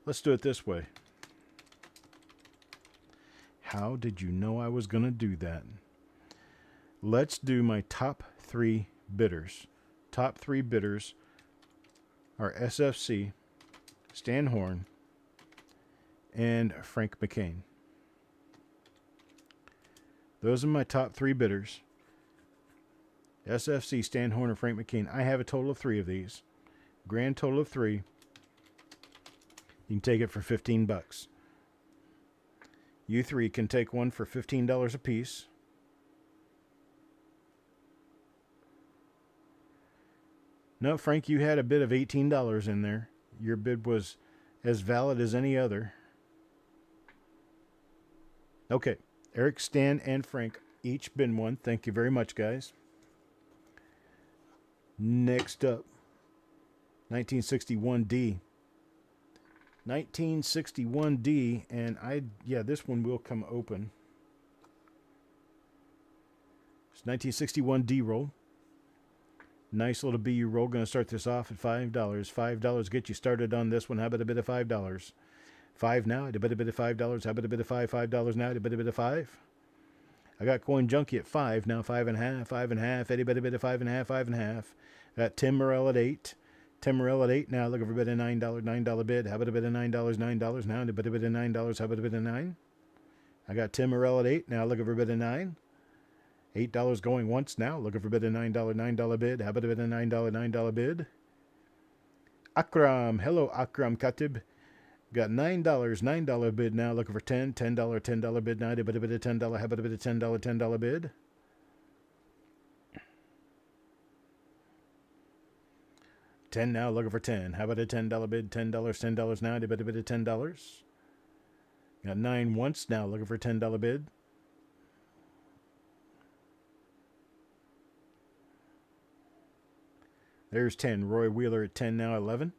Let's do it this way. How did you know I was going to do that? Let's do my top 3 bidders. Top 3 bidders are SFC, Stan Horn, and Frank McCain. Those are my top 3 bidders. SFC, Stan Horn, and Frank McCain. I have a total of 3 of these. Grand total of 3. You can take it for $15. You 3 can take one for $15 a piece. No, Frank, you had a bid of $18 in there. Your bid was as valid as any other. Okay, Eric, Stan, and Frank each bid one. Thank you very much, guys. Next up, 1961D. 1961D, and this one will come open. It's 1961D roll. Nice little BU roll. Going to start this off at $5. $5 get you started on this one. How about a bit of $5? 5 now. A bit of $5. How about a bit of $5? $5 now. A bit of 5. I got Coin Junkie at 5 now. 5.5. 5.5. Eddie bit of 5.5. 5.5. Got Tim Morrell at 8. Tim Morrell at 8 now. Looking for a bit of $9. $9 bid. How about a bit of $9? $9 now. A bit of $9. How about a bit of 9? I got Tim Morrell at 8 now. Looking for a bit of 9. $8 going once now. Looking for a bit of $9 bid. How about a bit of $9 bid? Akram. Hello, Akram Katib. Got $9 bid now. Looking for $10 bid now. A bit of $10. How about a bit of $10 bid? $10 now. Looking for 10. How about a $10 bid? $10 now. A bit of $10. Got 9 once now. Looking for $10 bid. There's 10. Roy Wheeler at 10 now. 11.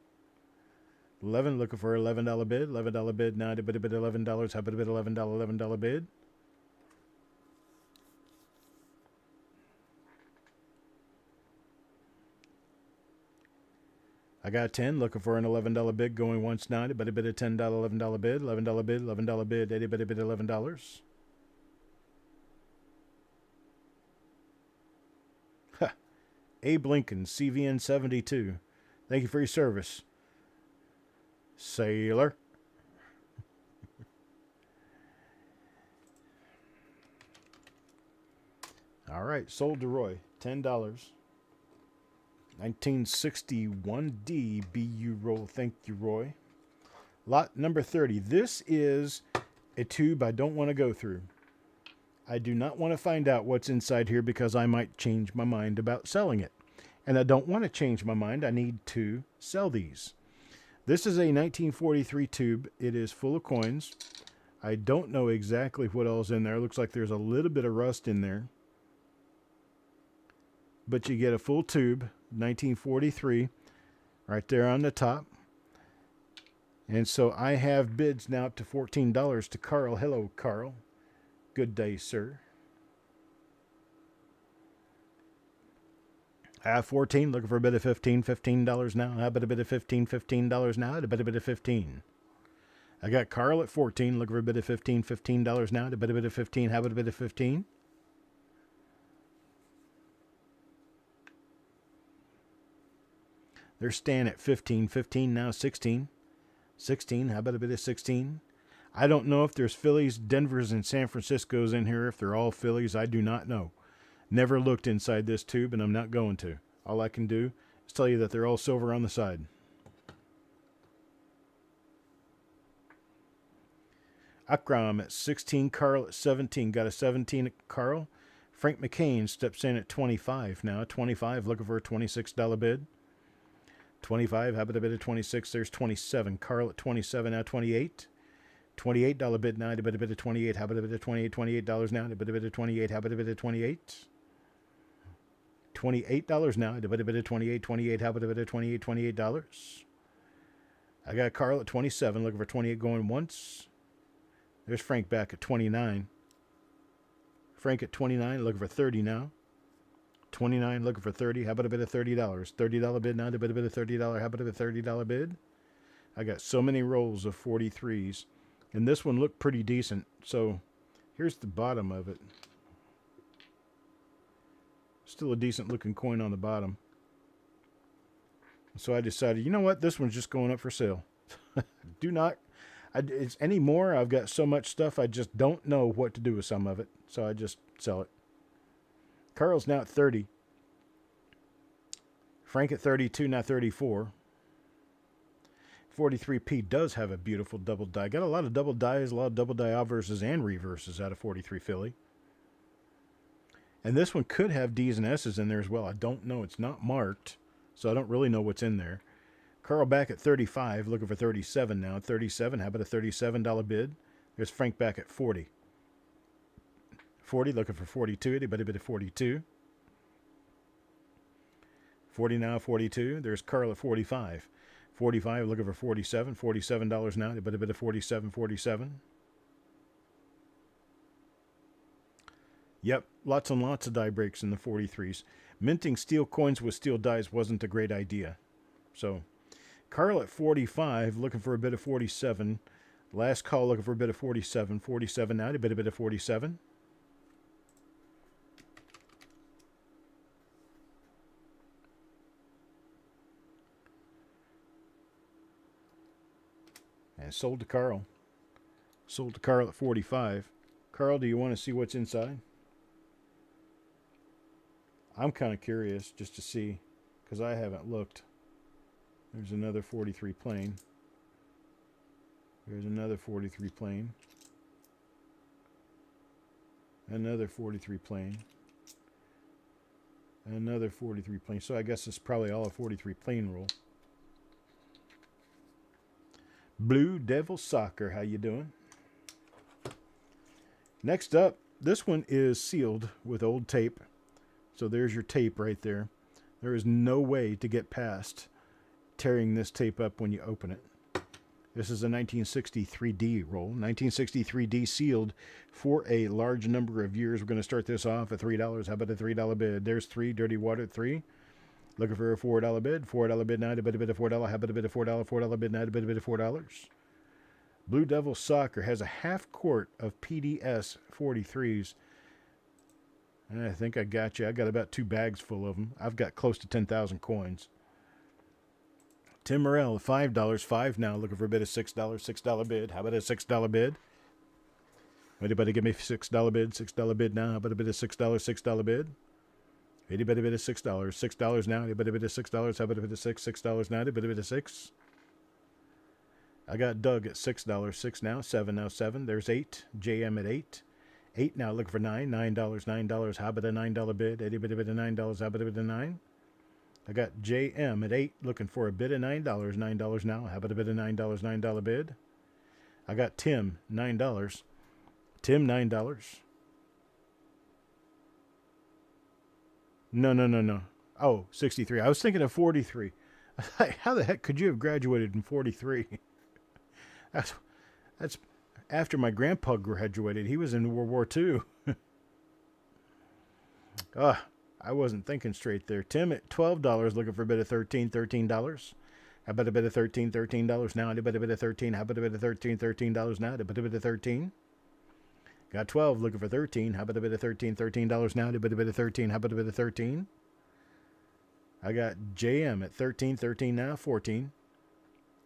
11 looking for $11 bid. $11 bid now. A bit of $11. How about a bit of $11 bid? I got 10 looking for an $11 bid going once now. But a bit of $10 $11 bid. $11 bid. $11 bid. Eddie bit $11. Abe Lincoln, CVN 72. Thank you for your service, sailor. All right, sold to Roy, $10. 1961D BU roll. Thank you, Roy. Lot number 30. This is a tube I don't want to go through. I do not want to find out what's inside here because I might change my mind about selling it. And I don't want to change my mind. I need to sell these. This is a 1943 tube. It is full of coins. I don't know exactly what all's in there. It looks like there's a little bit of rust in there. But you get a full tube, 1943, right there on the top. And so I have bids now up to $14 to Carl. Hello, Carl. Good day, sir. Half 14, looking for a bit of 15, $15 now. How about a bit of 15, $15 now? A bit of 15. I got Carl at 14, looking for a bit of 15, $15 now. A bit of 15. How about a bit of 15? They're staying at 15, 15 now, 16. 16, how about a bit of 16? I don't know if there's Phillies, Denvers, and San Francisco's in here. If they're all Phillies, I do not know. Never looked inside this tube, and I'm not going to. All I can do is tell you that they're all silver on the side. Akram at 16, Carl at 17. Got a 17 at Carl. Frank McCain steps in at 25 now. 25, looking for a $26 bid. 25, how about a bit of 26? There's 27. Carl at 27, now 28. $28 bid now, a bit of 28. How about a bit of 28? $28 now, a bit of 28. How about a bit of 28? $28 now, a bit of 28. 28, how about a bit of 28? $28. I got Carl at 27, looking for 28 going once. There's Frank back at 29. Frank at 29, looking for 30 now. 29, looking for 30. How about a bit of $30? $30 bid now, a bit of $30. How about a bit of $30 bid? I got so many rolls of 43s. And this one looked pretty decent. So here's the bottom of it. Still a decent looking coin on the bottom. So I decided, you know what? This one's just going up for sale. Do not. It's anymore. I've got so much stuff. I just don't know what to do with some of it. So I just sell it. Carl's now at 30. Frank at 32, now 34. 43P does have a beautiful double die. Got a lot of double dies, a lot of double die obverses and reverses out of 43 Philly. And this one could have D's and S's in there as well. I don't know. It's not marked, so I don't really know what's in there. Carl back at 35, looking for 37 now. 37, how about a $37 bid? There's Frank back at 40. 40, looking for 42. Anybody bid at 42? 40 now, 42. There's Carl at 45. 45, looking for 47. $47 now, but a bit of 47, 47. Yep, lots and lots of die breaks in the 43s. Minting steel coins with steel dies wasn't a great idea. So, Carl at 45, looking for a bit of 47. Last call, looking for a bit of 47. 47 now, a bit of 47. And sold to Carl. Sold to Carl at 45. Carl, do you want to see what's inside? I'm kind of curious just to see, because I haven't looked. There's another 43 plane. There's another 43 plane. Another 43 plane. Another 43 plane. So I guess it's probably all a 43 plane roll. Blue Devil Soccer, how you doing? Next up, this one is sealed with old tape. So there's your tape right there. There is no way to get past tearing this tape up when you open it. This is a 1963D roll. 1963D sealed for a large number of years. We're going to start this off at $3. How about a $3 bid? There's 3, Dirty Water at 3. Looking for a $4 bid. $4 bid now, a bit of $4. How about a bit of $4? $4 bid now, a bit of $4. Blue Devil Soccer has a half quart of PDS 43s. And I think I got you. I got about 2 bags full of them. I've got close to 10,000 coins. Tim Morrell, $5. 5 now. Looking for a bit of $6. $6 bid. How about a $6 bid? Anybody give me $6 bid? $6 bid now. How about a bit of $6? $6 bid. Anybody bid of $6? $6 now. Anybody bid of $6? How about a bit of $6? $6 now. Anybody bid of $6? I got Doug at $6. 6 now. 7 now. 7. There's 8. JM at 8. 8 now. Looking for $9. $9. $9. How about a $9 bid? Anybody bid of $9? How about a bid of $9? I got JM at 8. Looking for a bid of $9. $9 now. How about a bid of $9? $9 bid? I got Tim. $9. Tim, $9. No. Oh, 63. I was thinking of 43. How the heck could you have graduated in 43? That's after my grandpa graduated. He was in World War II. I wasn't thinking straight there. Tim at $12 looking for a bid of $13. How about a bid of $13 now? How about a bid of 13? How about a bid of $13 now? How about a bid of 13? Got 12 looking for 13. How about a bid of $13 now? How about a bid of 13? How about a bid of 13? I got JM at 13 now, 14.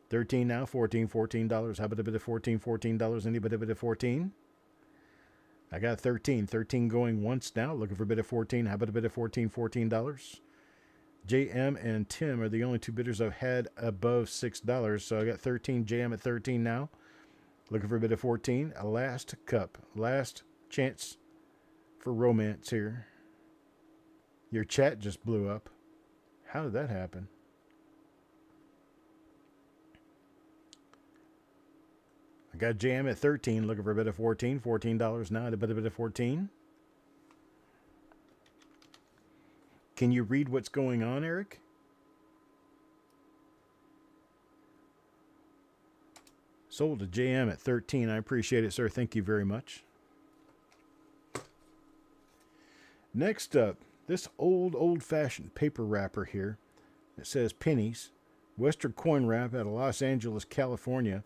13 now, $14. How about a bit of $14? Anybody a bit of 14? I got 13 going once now, looking for a bit of 14. How about a bit of $14? JM and Tim are the only two bidders I've had above $6. So I got 13, JM at 13 now, looking for a bit of 14. A last cup, last chance for romance here. Your chat just blew up. How did that happen? I got JM at 13, looking for a bit of 14. $14 now, a bit of 14. Can you read what's going on, Eric? Sold to JM at 13. I appreciate it, sir. Thank you very much. Next up, this old-fashioned paper wrapper here. It says pennies. Western coin wrap out of Los Angeles, California.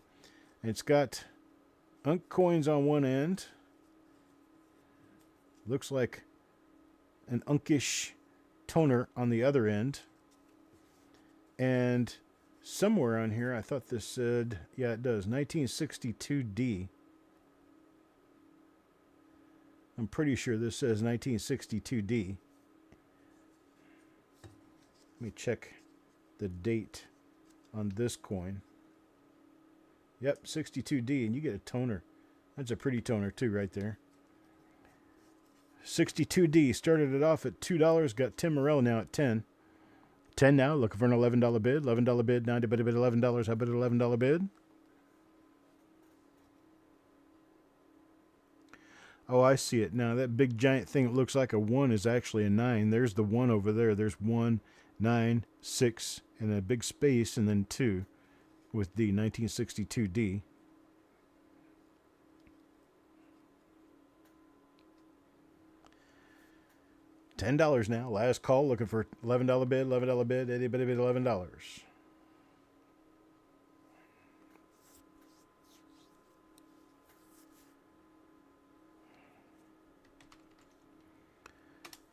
It's got Unk coins on one end. Looks like an Unkish toner on the other end. And somewhere on here, I thought this said, yeah, it does, 1962D. I'm pretty sure this says 1962D. Let me check the date on this coin. Yep, 62D, and you get a toner. That's a pretty toner, too, right there. 62D, started it off at $2, got Tim Morell now at 10. 10 now, looking for an $11 bid. $11 bid, now to bid $11. How about an $11 bid? Oh, I see it now. That big giant thing that looks like a 1 is actually a 9. There's the 1 over there. There's 1, 9, 6, and a big space, and then 2. With the 1962D. $10 now. Last call. Looking for $11 bid. $11 bid. Anybody bid $11?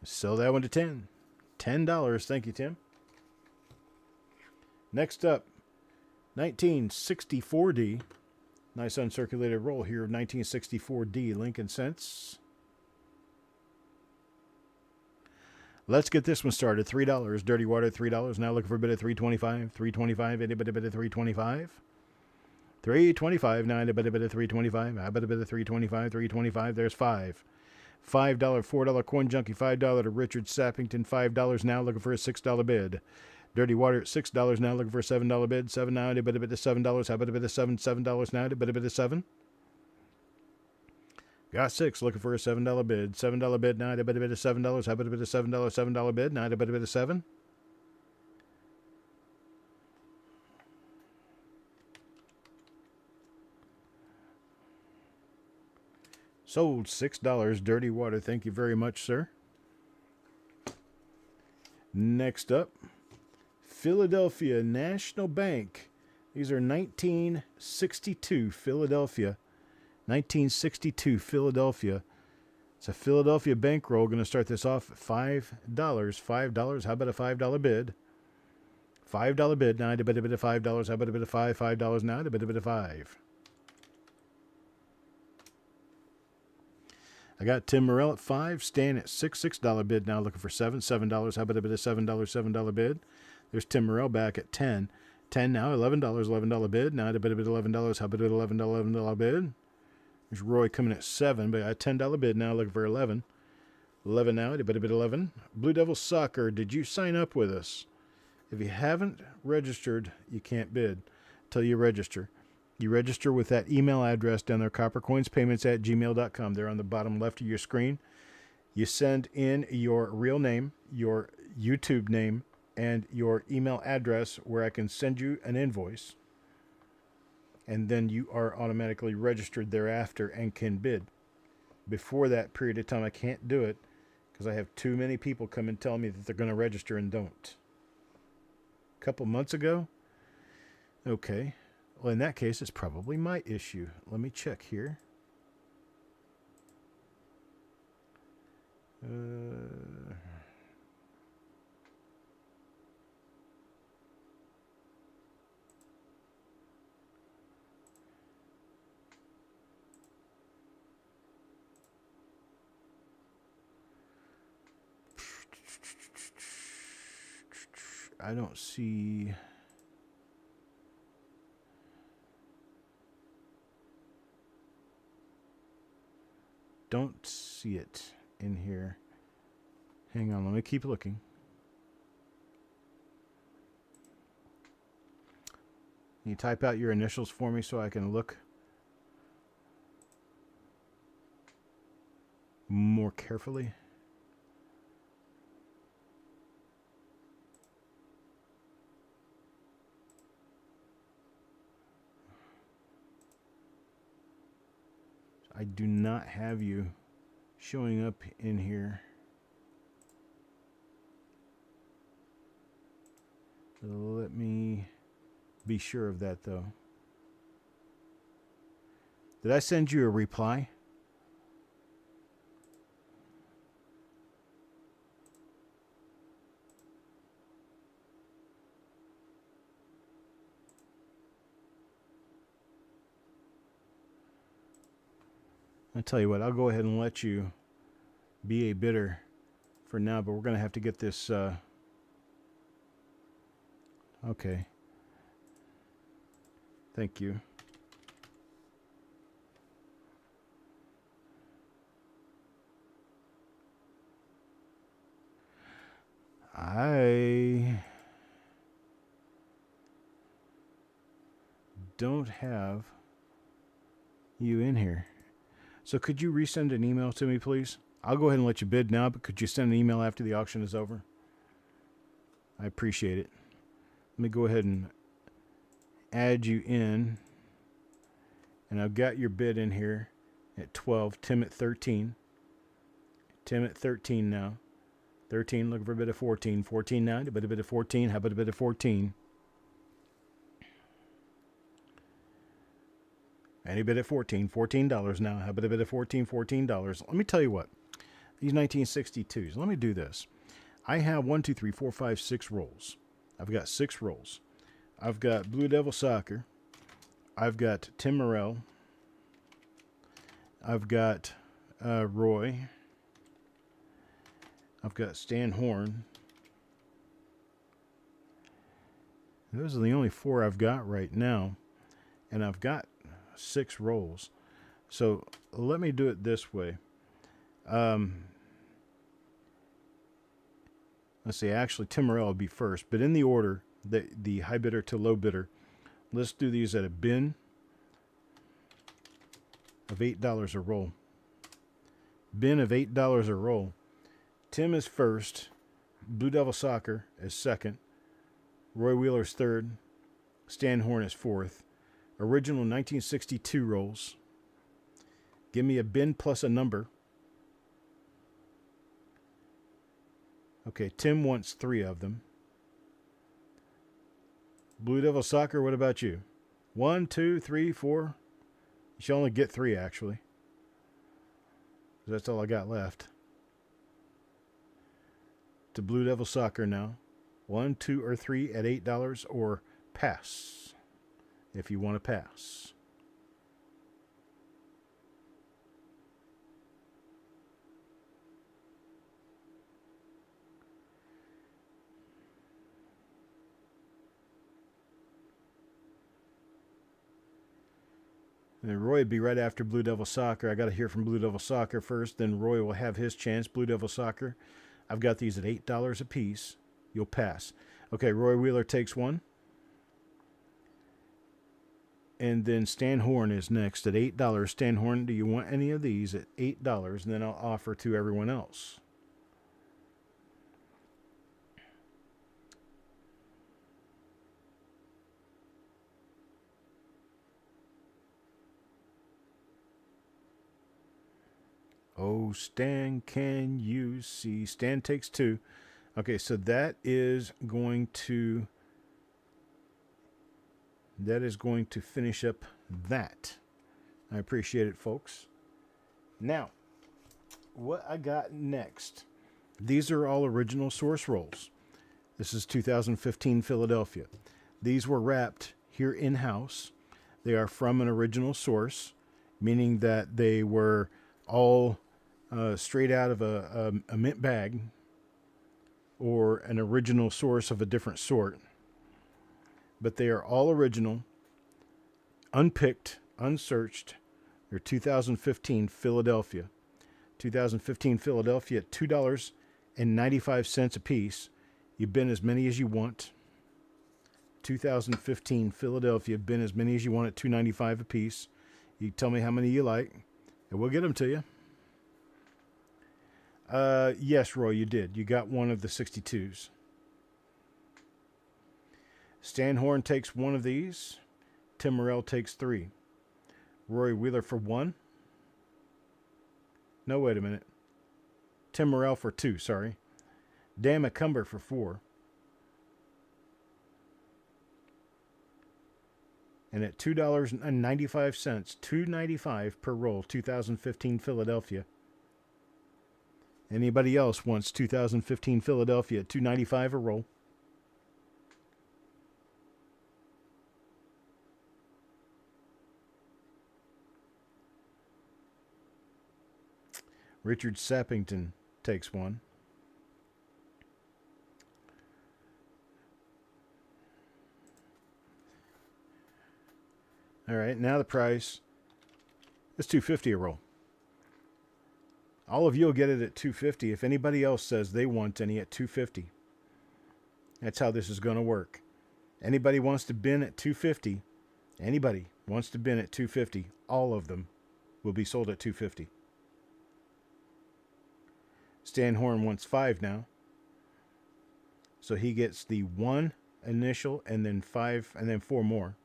Sell that one to 10. $10. Thank you, Tim. Next up. 1964D. Nice uncirculated roll here of 1964D Lincoln cents. Let's get this one started. $3. Dirty water, $3. Now looking for a bit of $3.25. $3.25. Anybody bid of $3.25? $3.25. Now a bit of $3.25. How about a bit of $3.25? $3.25. There's $5. $5, $4 coin junkie. $5 to Richard Sappington. $5 now looking for a $6 bid. Dirty water at $6 now, looking for a $7 bid. $7 now, a bit of $7. How about a bit of $7 now, a bit of $7? Got 6, looking for a $7 bid. $7 bid now, a bit of $7. How about a bit of $7 bid now, a bit of 7? Sold $6, dirty water. Thank you very much, sir. Next up. Philadelphia National Bank. These are 1962 Philadelphia. 1962 Philadelphia. It's a Philadelphia bankroll. Going to start this off at $5. $5. How about a $5 bid? $5 bid. Now, a bit of $5. How about a bit of $5? $5 now. A bit of $5. I got Tim Morell at 5. Stan at $6 bid now. Looking for $7. $7. How about a bit of $7 bid? There's Tim Morell back at 10. 10 now, $11 bid. Now a bit of $11. How about an $11 bid? There's Roy coming at 7, but a $10 bid now, looking for 11. 11 now, a bit of 11. Blue Devil Soccer, did you sign up with us? If you haven't registered, you can't bid until you register. You register with that email address down there, coppercoinspayments@gmail.com. They're on the bottom left of your screen. You send in your real name, your YouTube name, and your email address where I can send you an invoice. And then you are automatically registered thereafter and can bid. Before that period of time, I can't do it because I have too many people come and tell me that they're going to register and don't. A couple months ago? Okay. Well, in that case, it's probably my issue. Let me check here. I don't see... Don't see it in here. Hang on, let me keep looking. Can you type out your initials for me so I can look more carefully? I do not have you showing up in here. Let me be sure of that, though. Did I send you a reply? I'll tell you what, I'll go ahead and let you be a bidder for now, but we're going to have to get this... Okay. Thank you. I don't have you in here. So could you resend an email to me, please? I'll go ahead and let you bid now, but could you send an email after the auction is over? I appreciate it. Let me go ahead and add you in. And I've got your bid in here at 12. Tim at 13. Tim at 13 now. 13, looking for a bid of 14. 14 now, a bid of 14. How about a bid of 14? Any bid at 14. $14 now. How about a bid of 14? $14. Let me tell you what. These 1962s. Let me do this. I have 1, 2, 3, 4, 5, 6 rolls. I've got 6 rolls. I've got Blue Devil Soccer. I've got Tim Morrell. I've got Roy. I've got Stan Horn. Those are the only 4 I've got right now. And I've got 6 rolls. So let me do it this way. Let's see, actually Tim Morrell will be first. But in the order, the high bidder to low bidder, let's do these at a bin of $8 a roll. Bin of $8 a roll. Tim is first. Blue Devil Soccer is second. Roy Wheeler's third. Stan Horn is fourth. Original 1962 rolls. Give me a bin plus a number. Okay, Tim wants 3 of them. Blue Devil Soccer, what about you? 1, 2, 3, 4. You should only get 3, actually. That's all I got left. To Blue Devil Soccer now. 1, 2, or 3 at $8, or pass if you want to pass. And Roy would be right after Blue Devil Soccer. I got to hear from Blue Devil Soccer first. Then Roy will have his chance. Blue Devil Soccer. I've got these at $8 a piece. You'll pass. Okay, Roy Wheeler takes one. And then Stan Horn is next at $8. Stan Horn, do you want any of these at $8? And then I'll offer to everyone else. Oh, Stan, can you see? Stan takes 2. Okay, so that is going to finish up that. I appreciate it, folks. Now, what I got next. These are all original source rolls. This is 2015 Philadelphia. These were wrapped here in-house. They are from an original source, meaning that they were all straight out of a mint bag or an original source of a different sort. But they are all original, unpicked, unsearched. They're 2015 Philadelphia. 2015 Philadelphia at $2.95 a piece. You bin as many as you want. 2015 Philadelphia, bin as many as you want at $2.95 a piece. You tell me how many you like, and we'll get them to you. Yes, Roy, you did. You got one of the 62s. Stan Horn takes one of these. Tim Morrell takes 3. Roy Wheeler for 1. No, wait a minute. Tim Morrell for 2, sorry. Dan McCumber for 4. And at $2.95, $2.95 per roll, 2015 Philadelphia. Anybody else wants 2015 Philadelphia at $2.95 a roll? Richard Sappington takes 1. All right, now the price is $2.50 a roll. All of you will get it at $2.50 if anybody else says they want any at $2.50. That's how this is going to work. Anybody wants to bin at $2.50, anybody wants to bin at $2.50, all of them will be sold at $2.50. Stan Horn wants 5 now. So he gets the 1 initial and then 5 and then 4 more.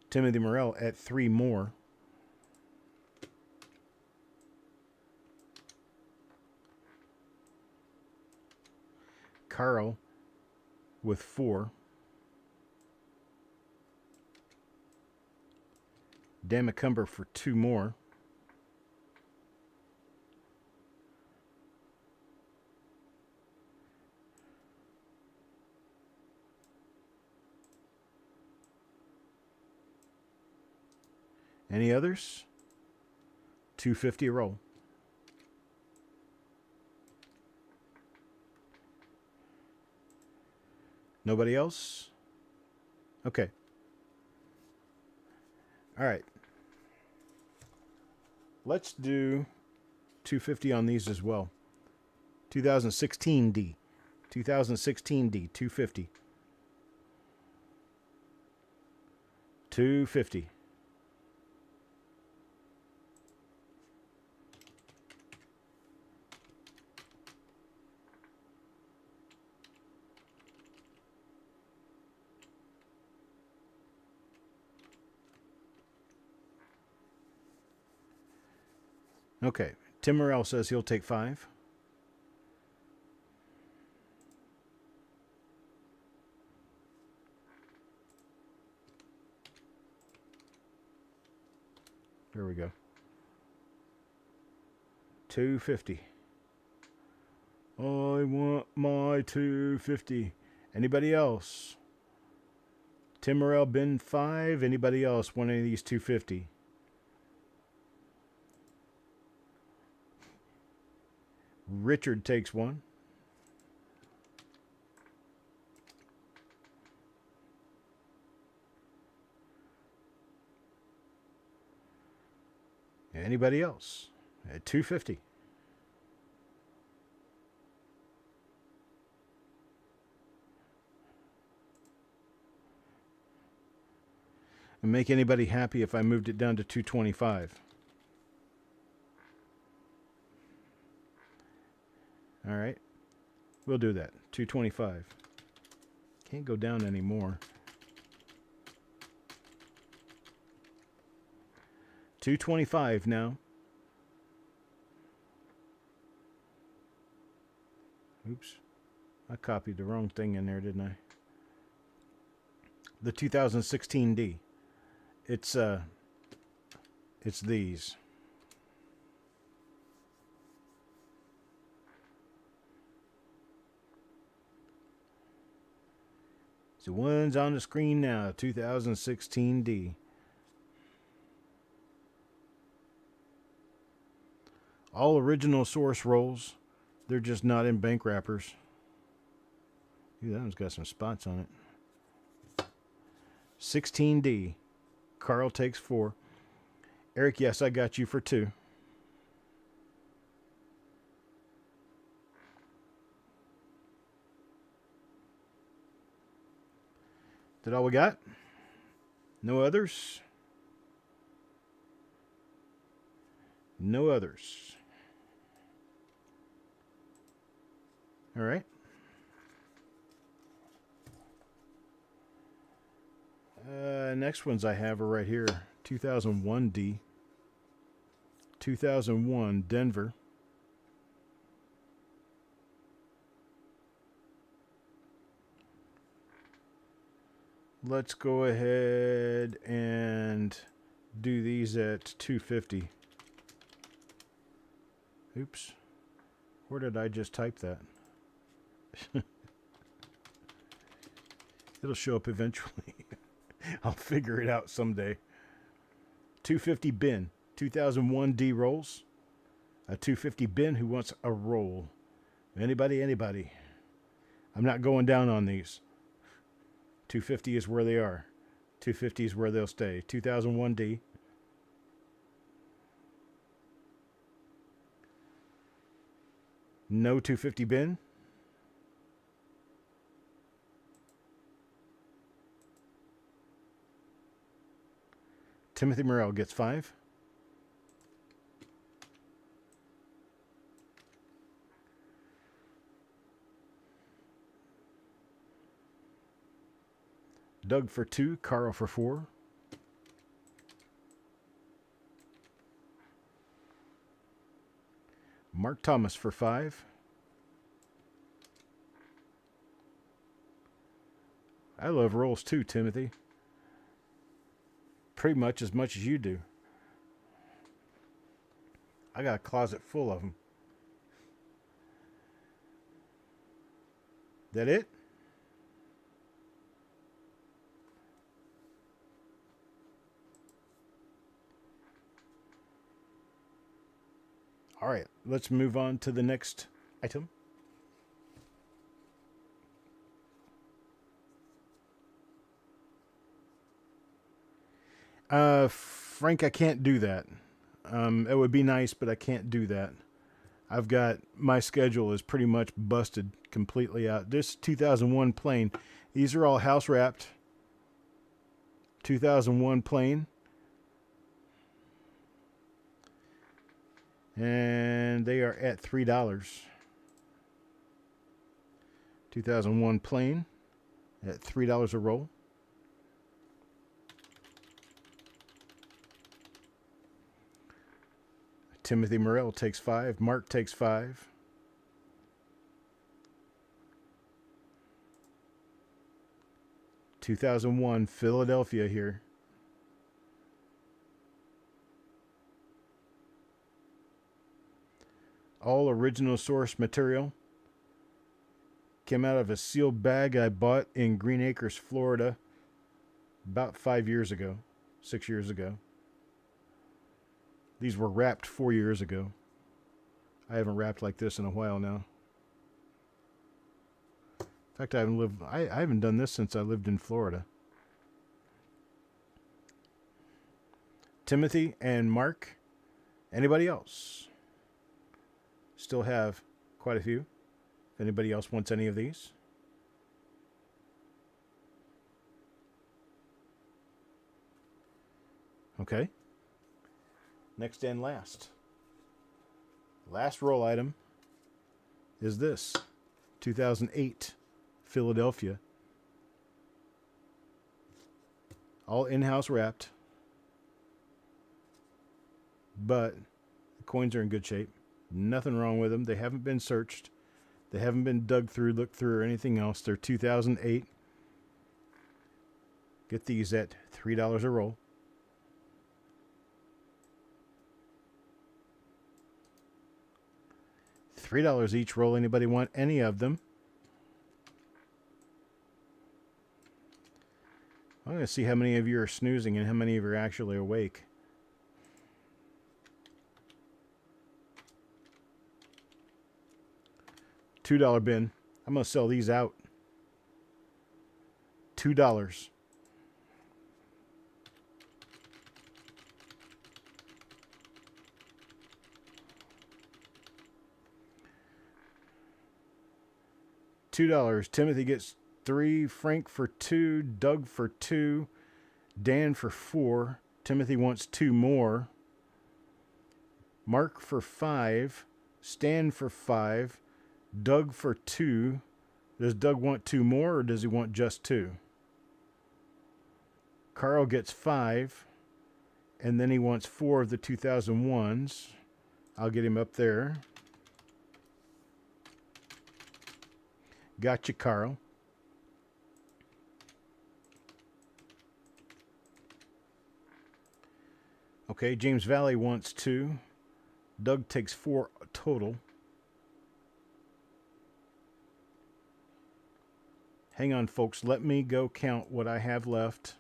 Timothy Morrell at 3 more. Carl with 4. Dan McCumber for 2 more. Any others? $2.50 a roll. Nobody else? Okay. All right. Let's do $2.50 on these as well. 2016 D. 2016 D, $2.50. $2.50. Okay, Tim Morrell says he'll take 5. There we go. $2.50. I want my $2.50. Anybody else? Tim Morrell bin 5. Anybody else want any of these $2.50? Richard takes 1. Anybody else? At $2.50. And make anybody happy if I moved it down to $2.25. All right, we'll do that. $2.25. Can't go down anymore. $2.25 now. Oops. I copied the wrong thing in there, didn't I? The 2016D. It's these. The one's on the screen now, 2016D. All original source rolls. They're just not in bank wrappers. Ooh, that one's got some spots on it. 16D. Carl takes 4. Eric, yes, I got you for 2. That all we got? No others? No others. All right. Next ones I have are right here. 2001D. 2001 Denver. Let's go ahead and do these at 250. Oops. Where did I just type that? It'll show up eventually. I'll figure it out someday. 250 bin. 2001 D rolls. A 250 bin who wants a roll. Anybody? I'm not going down on these. 250 is where they are. 250 is where they'll stay. 2001 D. No 250 bin. Timothy Morrell gets 5. Doug for 2, Carl for 4. Mark Thomas for 5. I love rolls too, Timothy. Pretty much as you do. I got a closet full of them. That it? All right, let's move on to the next item. Frank, I can't do that. It would be nice, but I can't do that. I've got, my schedule is pretty much busted completely out. This 2001 plane, these are all house wrapped. 2001 plane. And they are at $3. 2001 plane at $3 a roll. Timothy Morrell takes 5. Mark takes 5. (2001) Philadelphia here. All original source material. Came out of a sealed bag I bought in Green Acres, Florida about 5 years ago, 6 years ago. These were wrapped 4 years ago. I haven't wrapped like this in a while now. In fact, I haven't done this since I lived in Florida. Timothy and Mark. Anybody else? Still have quite a few. If anybody else wants any of these. Okay. Next and last. Last roll item is this. 2008 Philadelphia. All in-house wrapped. but the coins are in good shape. Nothing wrong with them. They haven't been searched. They haven't been dug through, looked through, or anything else. They're 2008. Get these at $3 a roll. $3 each roll. Anybody want any of them? I'm going to see how many of you are snoozing and how many of you are actually awake. $2 bin. I'm going to sell these out. $2. $2. Timothy gets 3. Frank for 2. Doug for 2. Dan for 4. Timothy wants 2 more. Mark for 5. Stan for 5. Doug for 2. Does Doug want 2 more, or does he want just 2? Carl gets 5. And then he wants 4 of the 2001s. I'll get him up there. Gotcha, Carl. Okay, James Valley wants 2. Doug takes 4 total. Hang on, folks. Let me go count what I have left.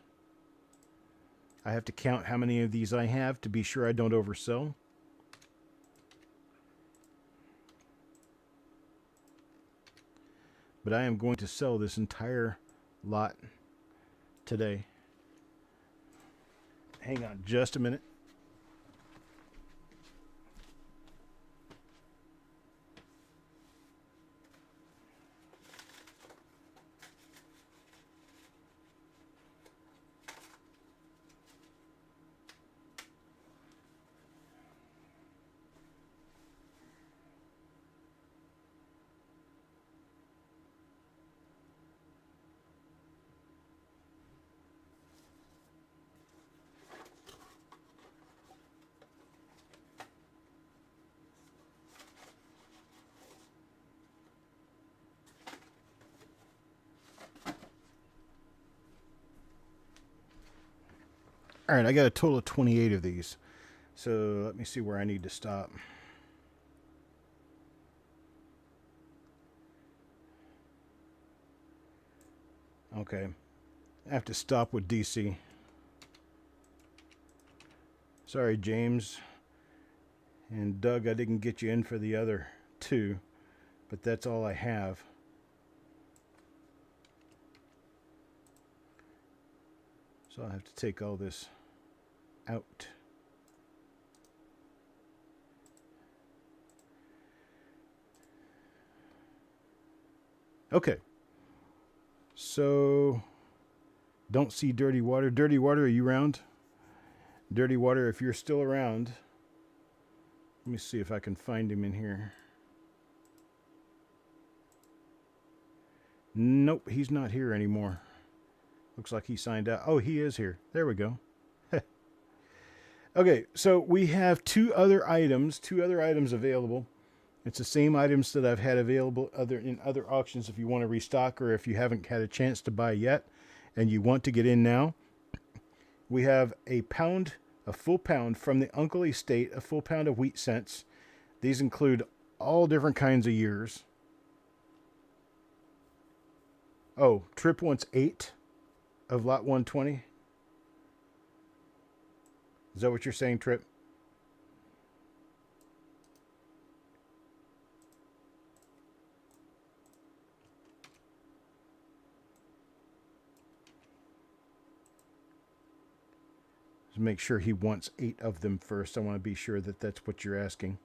I have to count how many of these I have to be sure I don't oversell. But I am going to sell this entire lot today. Hang on just a minute. All right, I got a total of 28 of these. So let me see where I need to stop. Okay. I have to stop with DC. Sorry, James. And Doug, I didn't get you in for the other 2. But that's all I have. So I'll have to take all this out. Okay. So, don't see Dirty Water. Dirty Water, are you around? Dirty Water, if you're still around, let me see if I can find him in here. Nope, he's not here anymore. Looks like he signed out. Oh, he is here. There we go. Okay, so we have two other items available. It's the same items that I've had available in other auctions if you want to restock or if you haven't had a chance to buy yet and you want to get in now. We have a full pound from the Uncle Estate, a full pound of wheat cents. These include all different kinds of years. Oh, Trip wants 8 of lot 120. Is that what you're saying, Trip? Just make sure he wants 8 of them first. I want to be sure that that's what you're asking.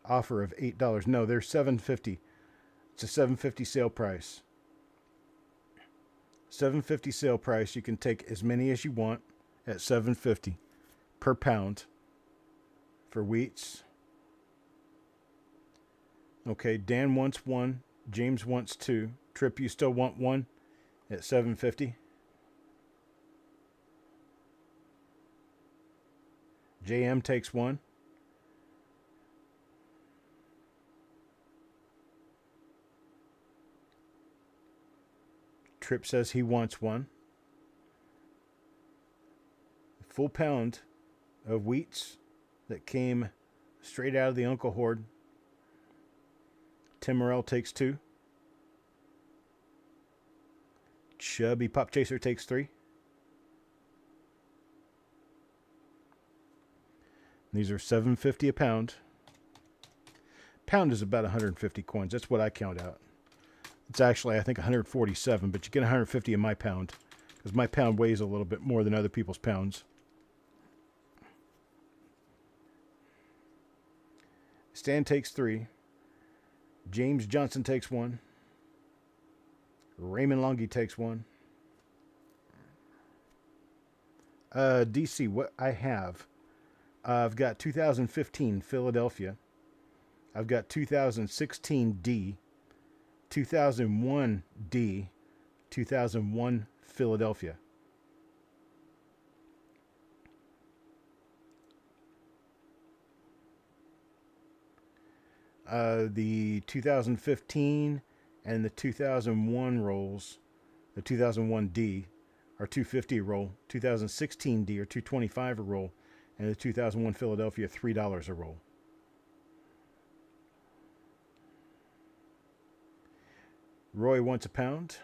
Offer of $8. No, they're $7.50. It's a $7.50 sale price. $7.50 sale price. You can take as many as you want at $7.50 per pound for wheats. Okay, Dan wants 1. James wants 2. Trip, you still want 1 at $7.50? JM takes one. Trip says he wants one. Full pound of wheats that came straight out of the Uncle Hoard. Tim Morrell takes two. Chubby Pop Chaser takes three. These are $7.50 a pound. Pound is about 150 coins. That's what I count out. It's actually, I think, 147, but you get 150 in my pound because my pound weighs a little bit more than other people's pounds. Stan takes three. James Johnson takes one. Raymond Longy takes one. DC, what I have, I've got 2015 Philadelphia. I've got 2016 D, 2001 D, 2001 Philadelphia. The 2015 and the 2001 rolls, the 2001 D are $2.50 a roll, 2016 D are $2.25 a roll, and the 2001 Philadelphia $3 a roll. Roy wants a pound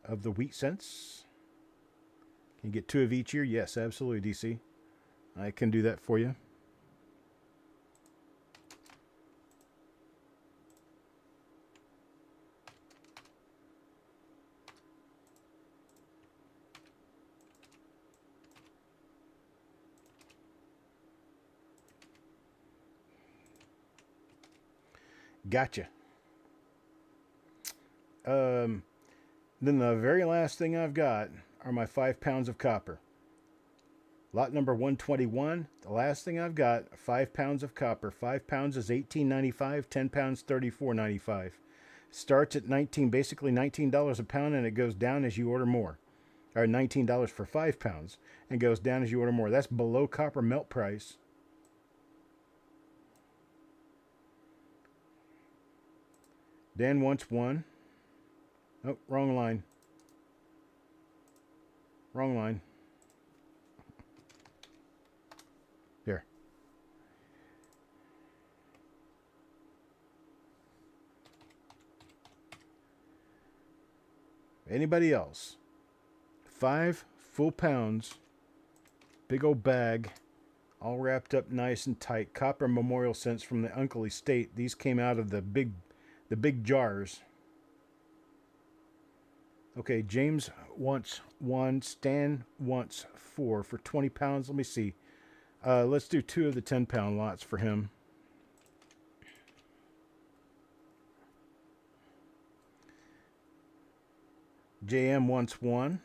of the wheat cents. Can you get two of each here? Yes, absolutely, DC. I can do that for you. Gotcha. Then the very last thing I've got are my 5 pounds of copper. Lot number 121. The last thing I've got, 5 pounds of copper. 5 pounds is $18.95. 10 pounds, $34.95. Starts at basically $19 a pound, and it goes down as you order more. Or $19 for 5 pounds, and goes down as you order more. That's below copper melt price. Dan wants one. Oh, wrong line. Wrong line. There. Anybody else? 5 full pounds. Big old bag. All wrapped up nice and tight. Copper memorial cents from the Uncle Estate. These came out of the big jars. Okay, James wants one. Stan wants 4 for 20 pounds. Let me see. Let's do 2 of the 10-pound lots for him. JM wants 1.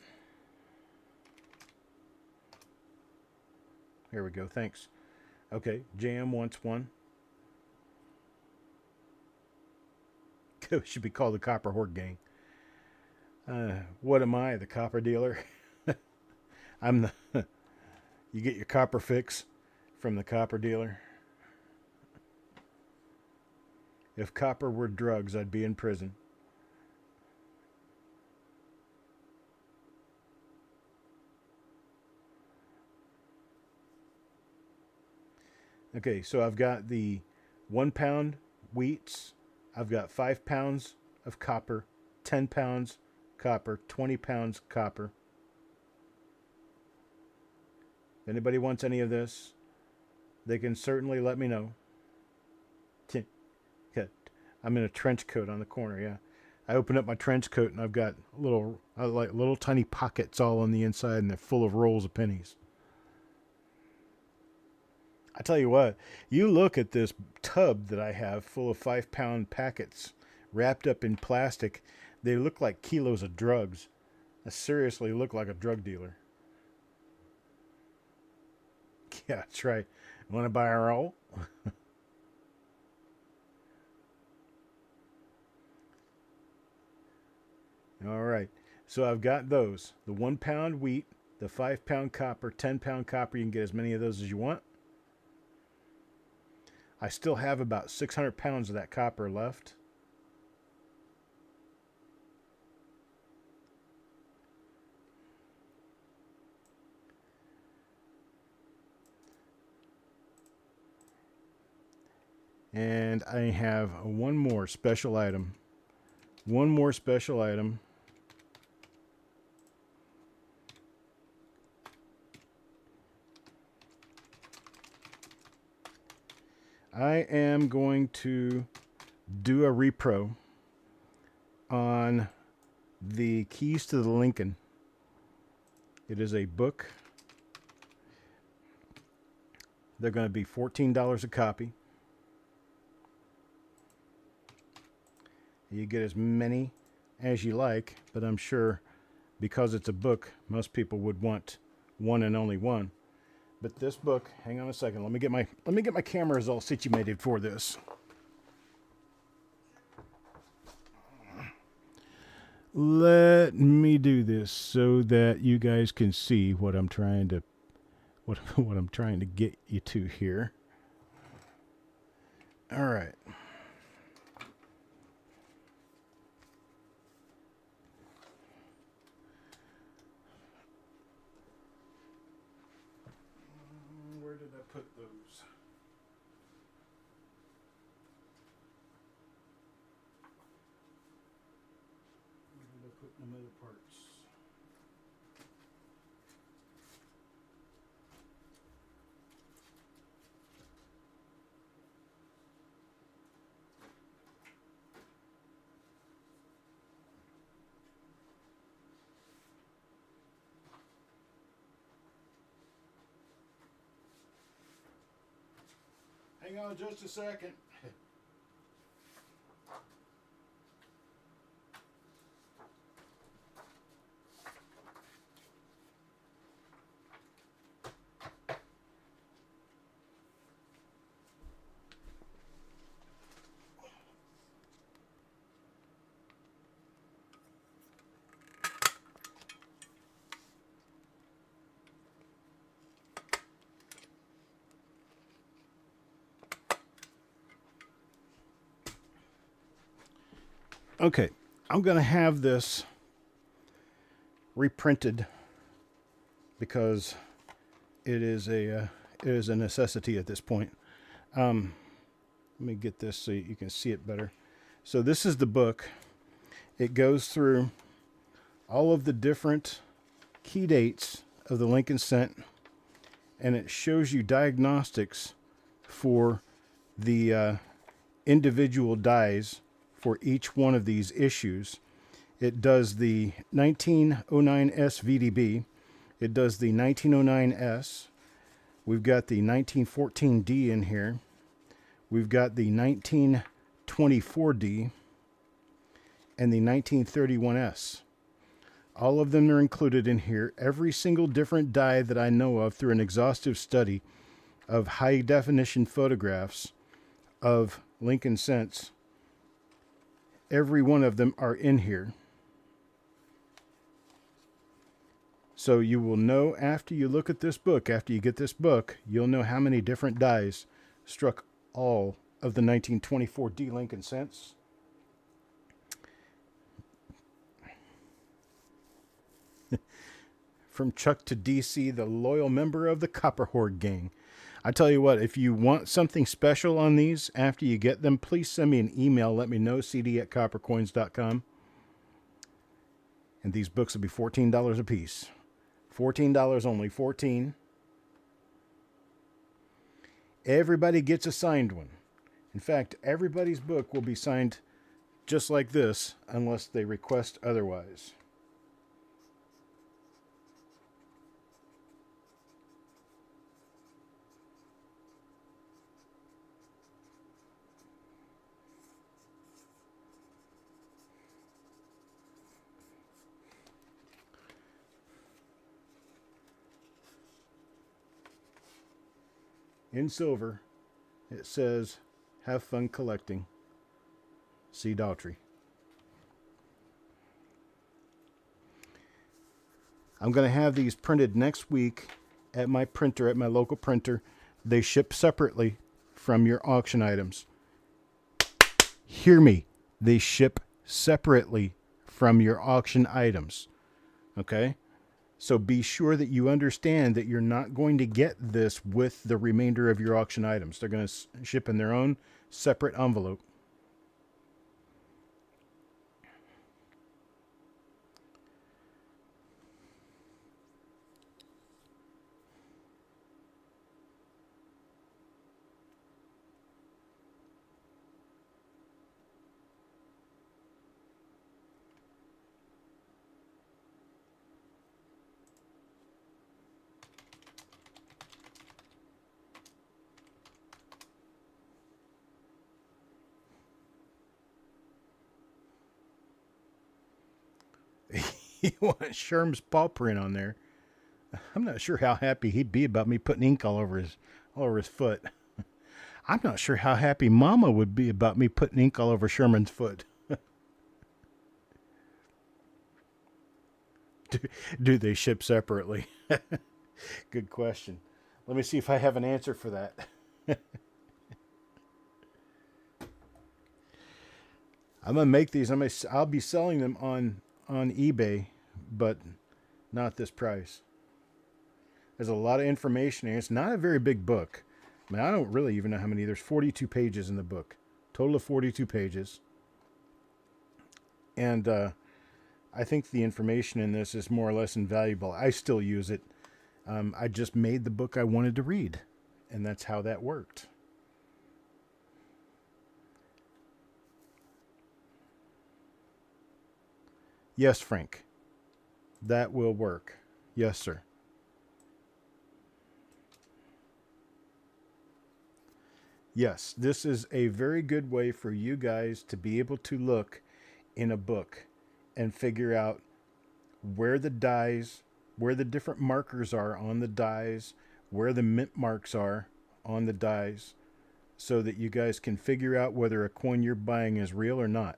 Here we go. Thanks. Okay, JM wants 1. Should be called the Copper Hoard Gang. What am I, the copper dealer? I'm the... You get your copper fix from the copper dealer. If copper were drugs, I'd be in prison. Okay, so I've got the 1 pound wheats. I've got 5 pounds of copper, 10 pounds copper, 20 pounds copper. If anybody wants any of this, they can certainly let me know. I'm in a trench coat on the corner, yeah. I open up my trench coat and I've got little tiny pockets all on the inside, and they're full of rolls of pennies. I tell you what, you look at this tub that I have full of 5-pound packets wrapped up in plastic. They look like kilos of drugs. I seriously look like a drug dealer. Yeah, that's right. Want to buy a roll? All right. So I've got those. The 1 pound wheat, the 5 pound copper, 10 pound copper. You can get as many of those as you want. I still have about 600 pounds of that copper left. And I have one more special item. One more special item. I am going to do a repro on the Keys to the Lincoln. It is a book. They're going to be $14 a copy. You get as many as you like, but I'm sure because it's a book, most people would want one and only one. But this book, hang on a second. Let me get my cameras all situated for this. Let me do this so that you guys can see what I'm trying to what I'm trying to get you to here. All right. Where did I put those? Where did I put them other parts? Hang on just a second. Okay, I'm going to have this reprinted because it is a necessity at this point. Let me get this so you can see it better. So this is the book. It goes through all of the different key dates of the Lincoln cent, and it shows you diagnostics for the individual dies for each one of these issues. It does the 1909S VDB. It does the 1909S. We've got the 1914D in here. We've got the 1924D and the 1931S. All of them are included in here. Every single different die that I know of through an exhaustive study of high definition photographs of Lincoln cents. Every one of them are in here. So you will know after you look at this book, after you get this book, you'll know how many different dies struck all of the 1924 D Lincoln cents. From Chuck to DC, the loyal member of the Copper Horde gang. I tell you what, if you want something special on these after you get them, please send me an email. Let me know, cd@coppercoins.com. And these books will be $14 a piece. $14 only, 14. Everybody gets a signed one. In fact, everybody's book will be signed just like this unless they request otherwise. In silver, it says, "Have fun collecting. C. Daughtrey." I'm going to have these printed next week at my printer, at my local printer. They ship separately from your auction items. Hear me. They ship separately from your auction items. Okay? So be sure that you understand that you're not going to get this with the remainder of your auction items. They're going to ship in their own separate envelope. You want Sherm's paw print on there. I'm not sure how happy he'd be about me putting ink all over his foot. I'm not sure how happy Mama would be about me putting ink all over Sherman's foot. Do they ship separately? Good question. Let me see if I have an answer for that. I'm gonna make these. I'll be selling them on eBay, but not this price. There's a lot of information here. It's not a very big book. I mean, I don't really even know how many. There's 42 pages in the book. Total of 42 pages. And I think the information in this is more or less invaluable. I still use it. I just made the book I wanted to read, and that's how that worked. Yes, Frank. That will work. Yes, sir. Yes, this is a very good way for you guys to be able to look in a book and figure out where the dies, where the different markers are on the dies, where the mint marks are on the dies, so that you guys can figure out whether a coin you're buying is real or not.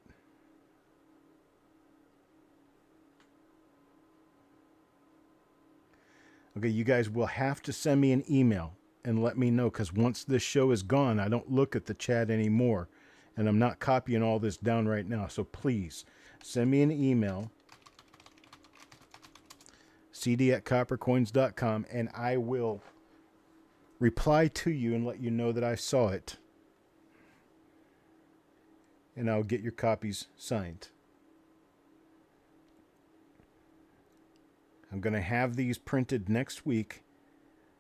Okay, you guys will have to send me an email and let me know, because once this show is gone, I don't look at the chat anymore, and I'm not copying all this down right now. So please send me an email, cd@coppercoins.com, and I will reply to you and let you know that I saw it, and I'll get your copies signed. I'm going to have these printed next week.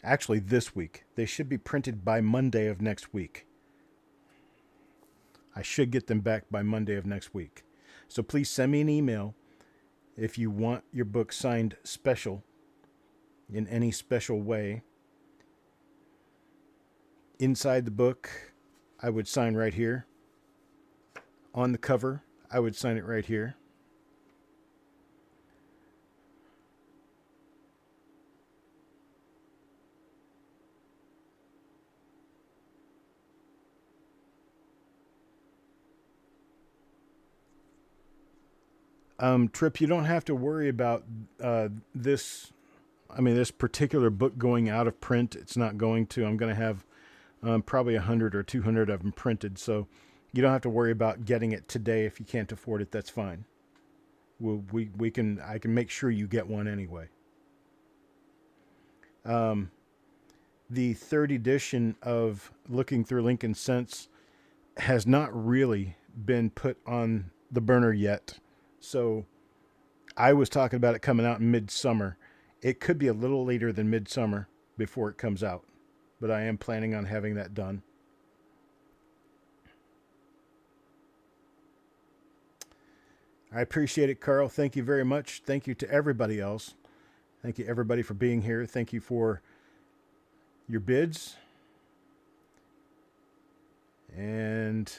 Actually, this week. They should be printed by Monday of next week. I should get them back by Monday of next week. So please send me an email if you want your book signed special, in any special way. Inside the book, I would sign right here. On the cover, I would sign it right here. Trip, you don't have to worry about this. I mean, this particular book going out of print. It's not going to. I'm going to have probably 100 or 200 of them printed. So you don't have to worry about getting it today. If you can't afford it, that's fine. I can make sure you get one anyway. The third edition of Looking Through Lincoln Cents has not really been put on the burner yet. So I was talking about it coming out in midsummer. It could be a little later than midsummer before it comes out, but I am planning on having that done. I appreciate it, Carl. Thank you very much. Thank you to everybody else. Thank you, everybody, for being here. Thank you for your bids. And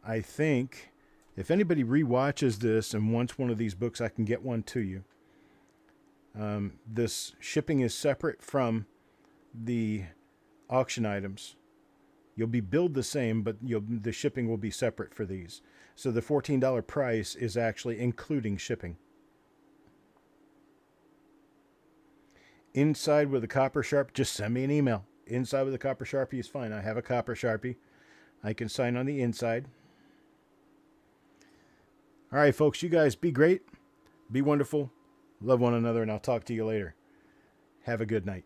I think if anybody rewatches this and wants one of these books, I can get one to you. This shipping is separate from the auction items. You'll be billed the same, but the shipping will be separate for these. So the $14 price is actually including shipping. Inside with a copper sharp, just send me an email. inside with a copper Sharpie is fine. I have a copper Sharpie. I can sign on the inside. All right, folks, you guys be great. Be wonderful. Love one another, and I'll talk to you later. Have a good night.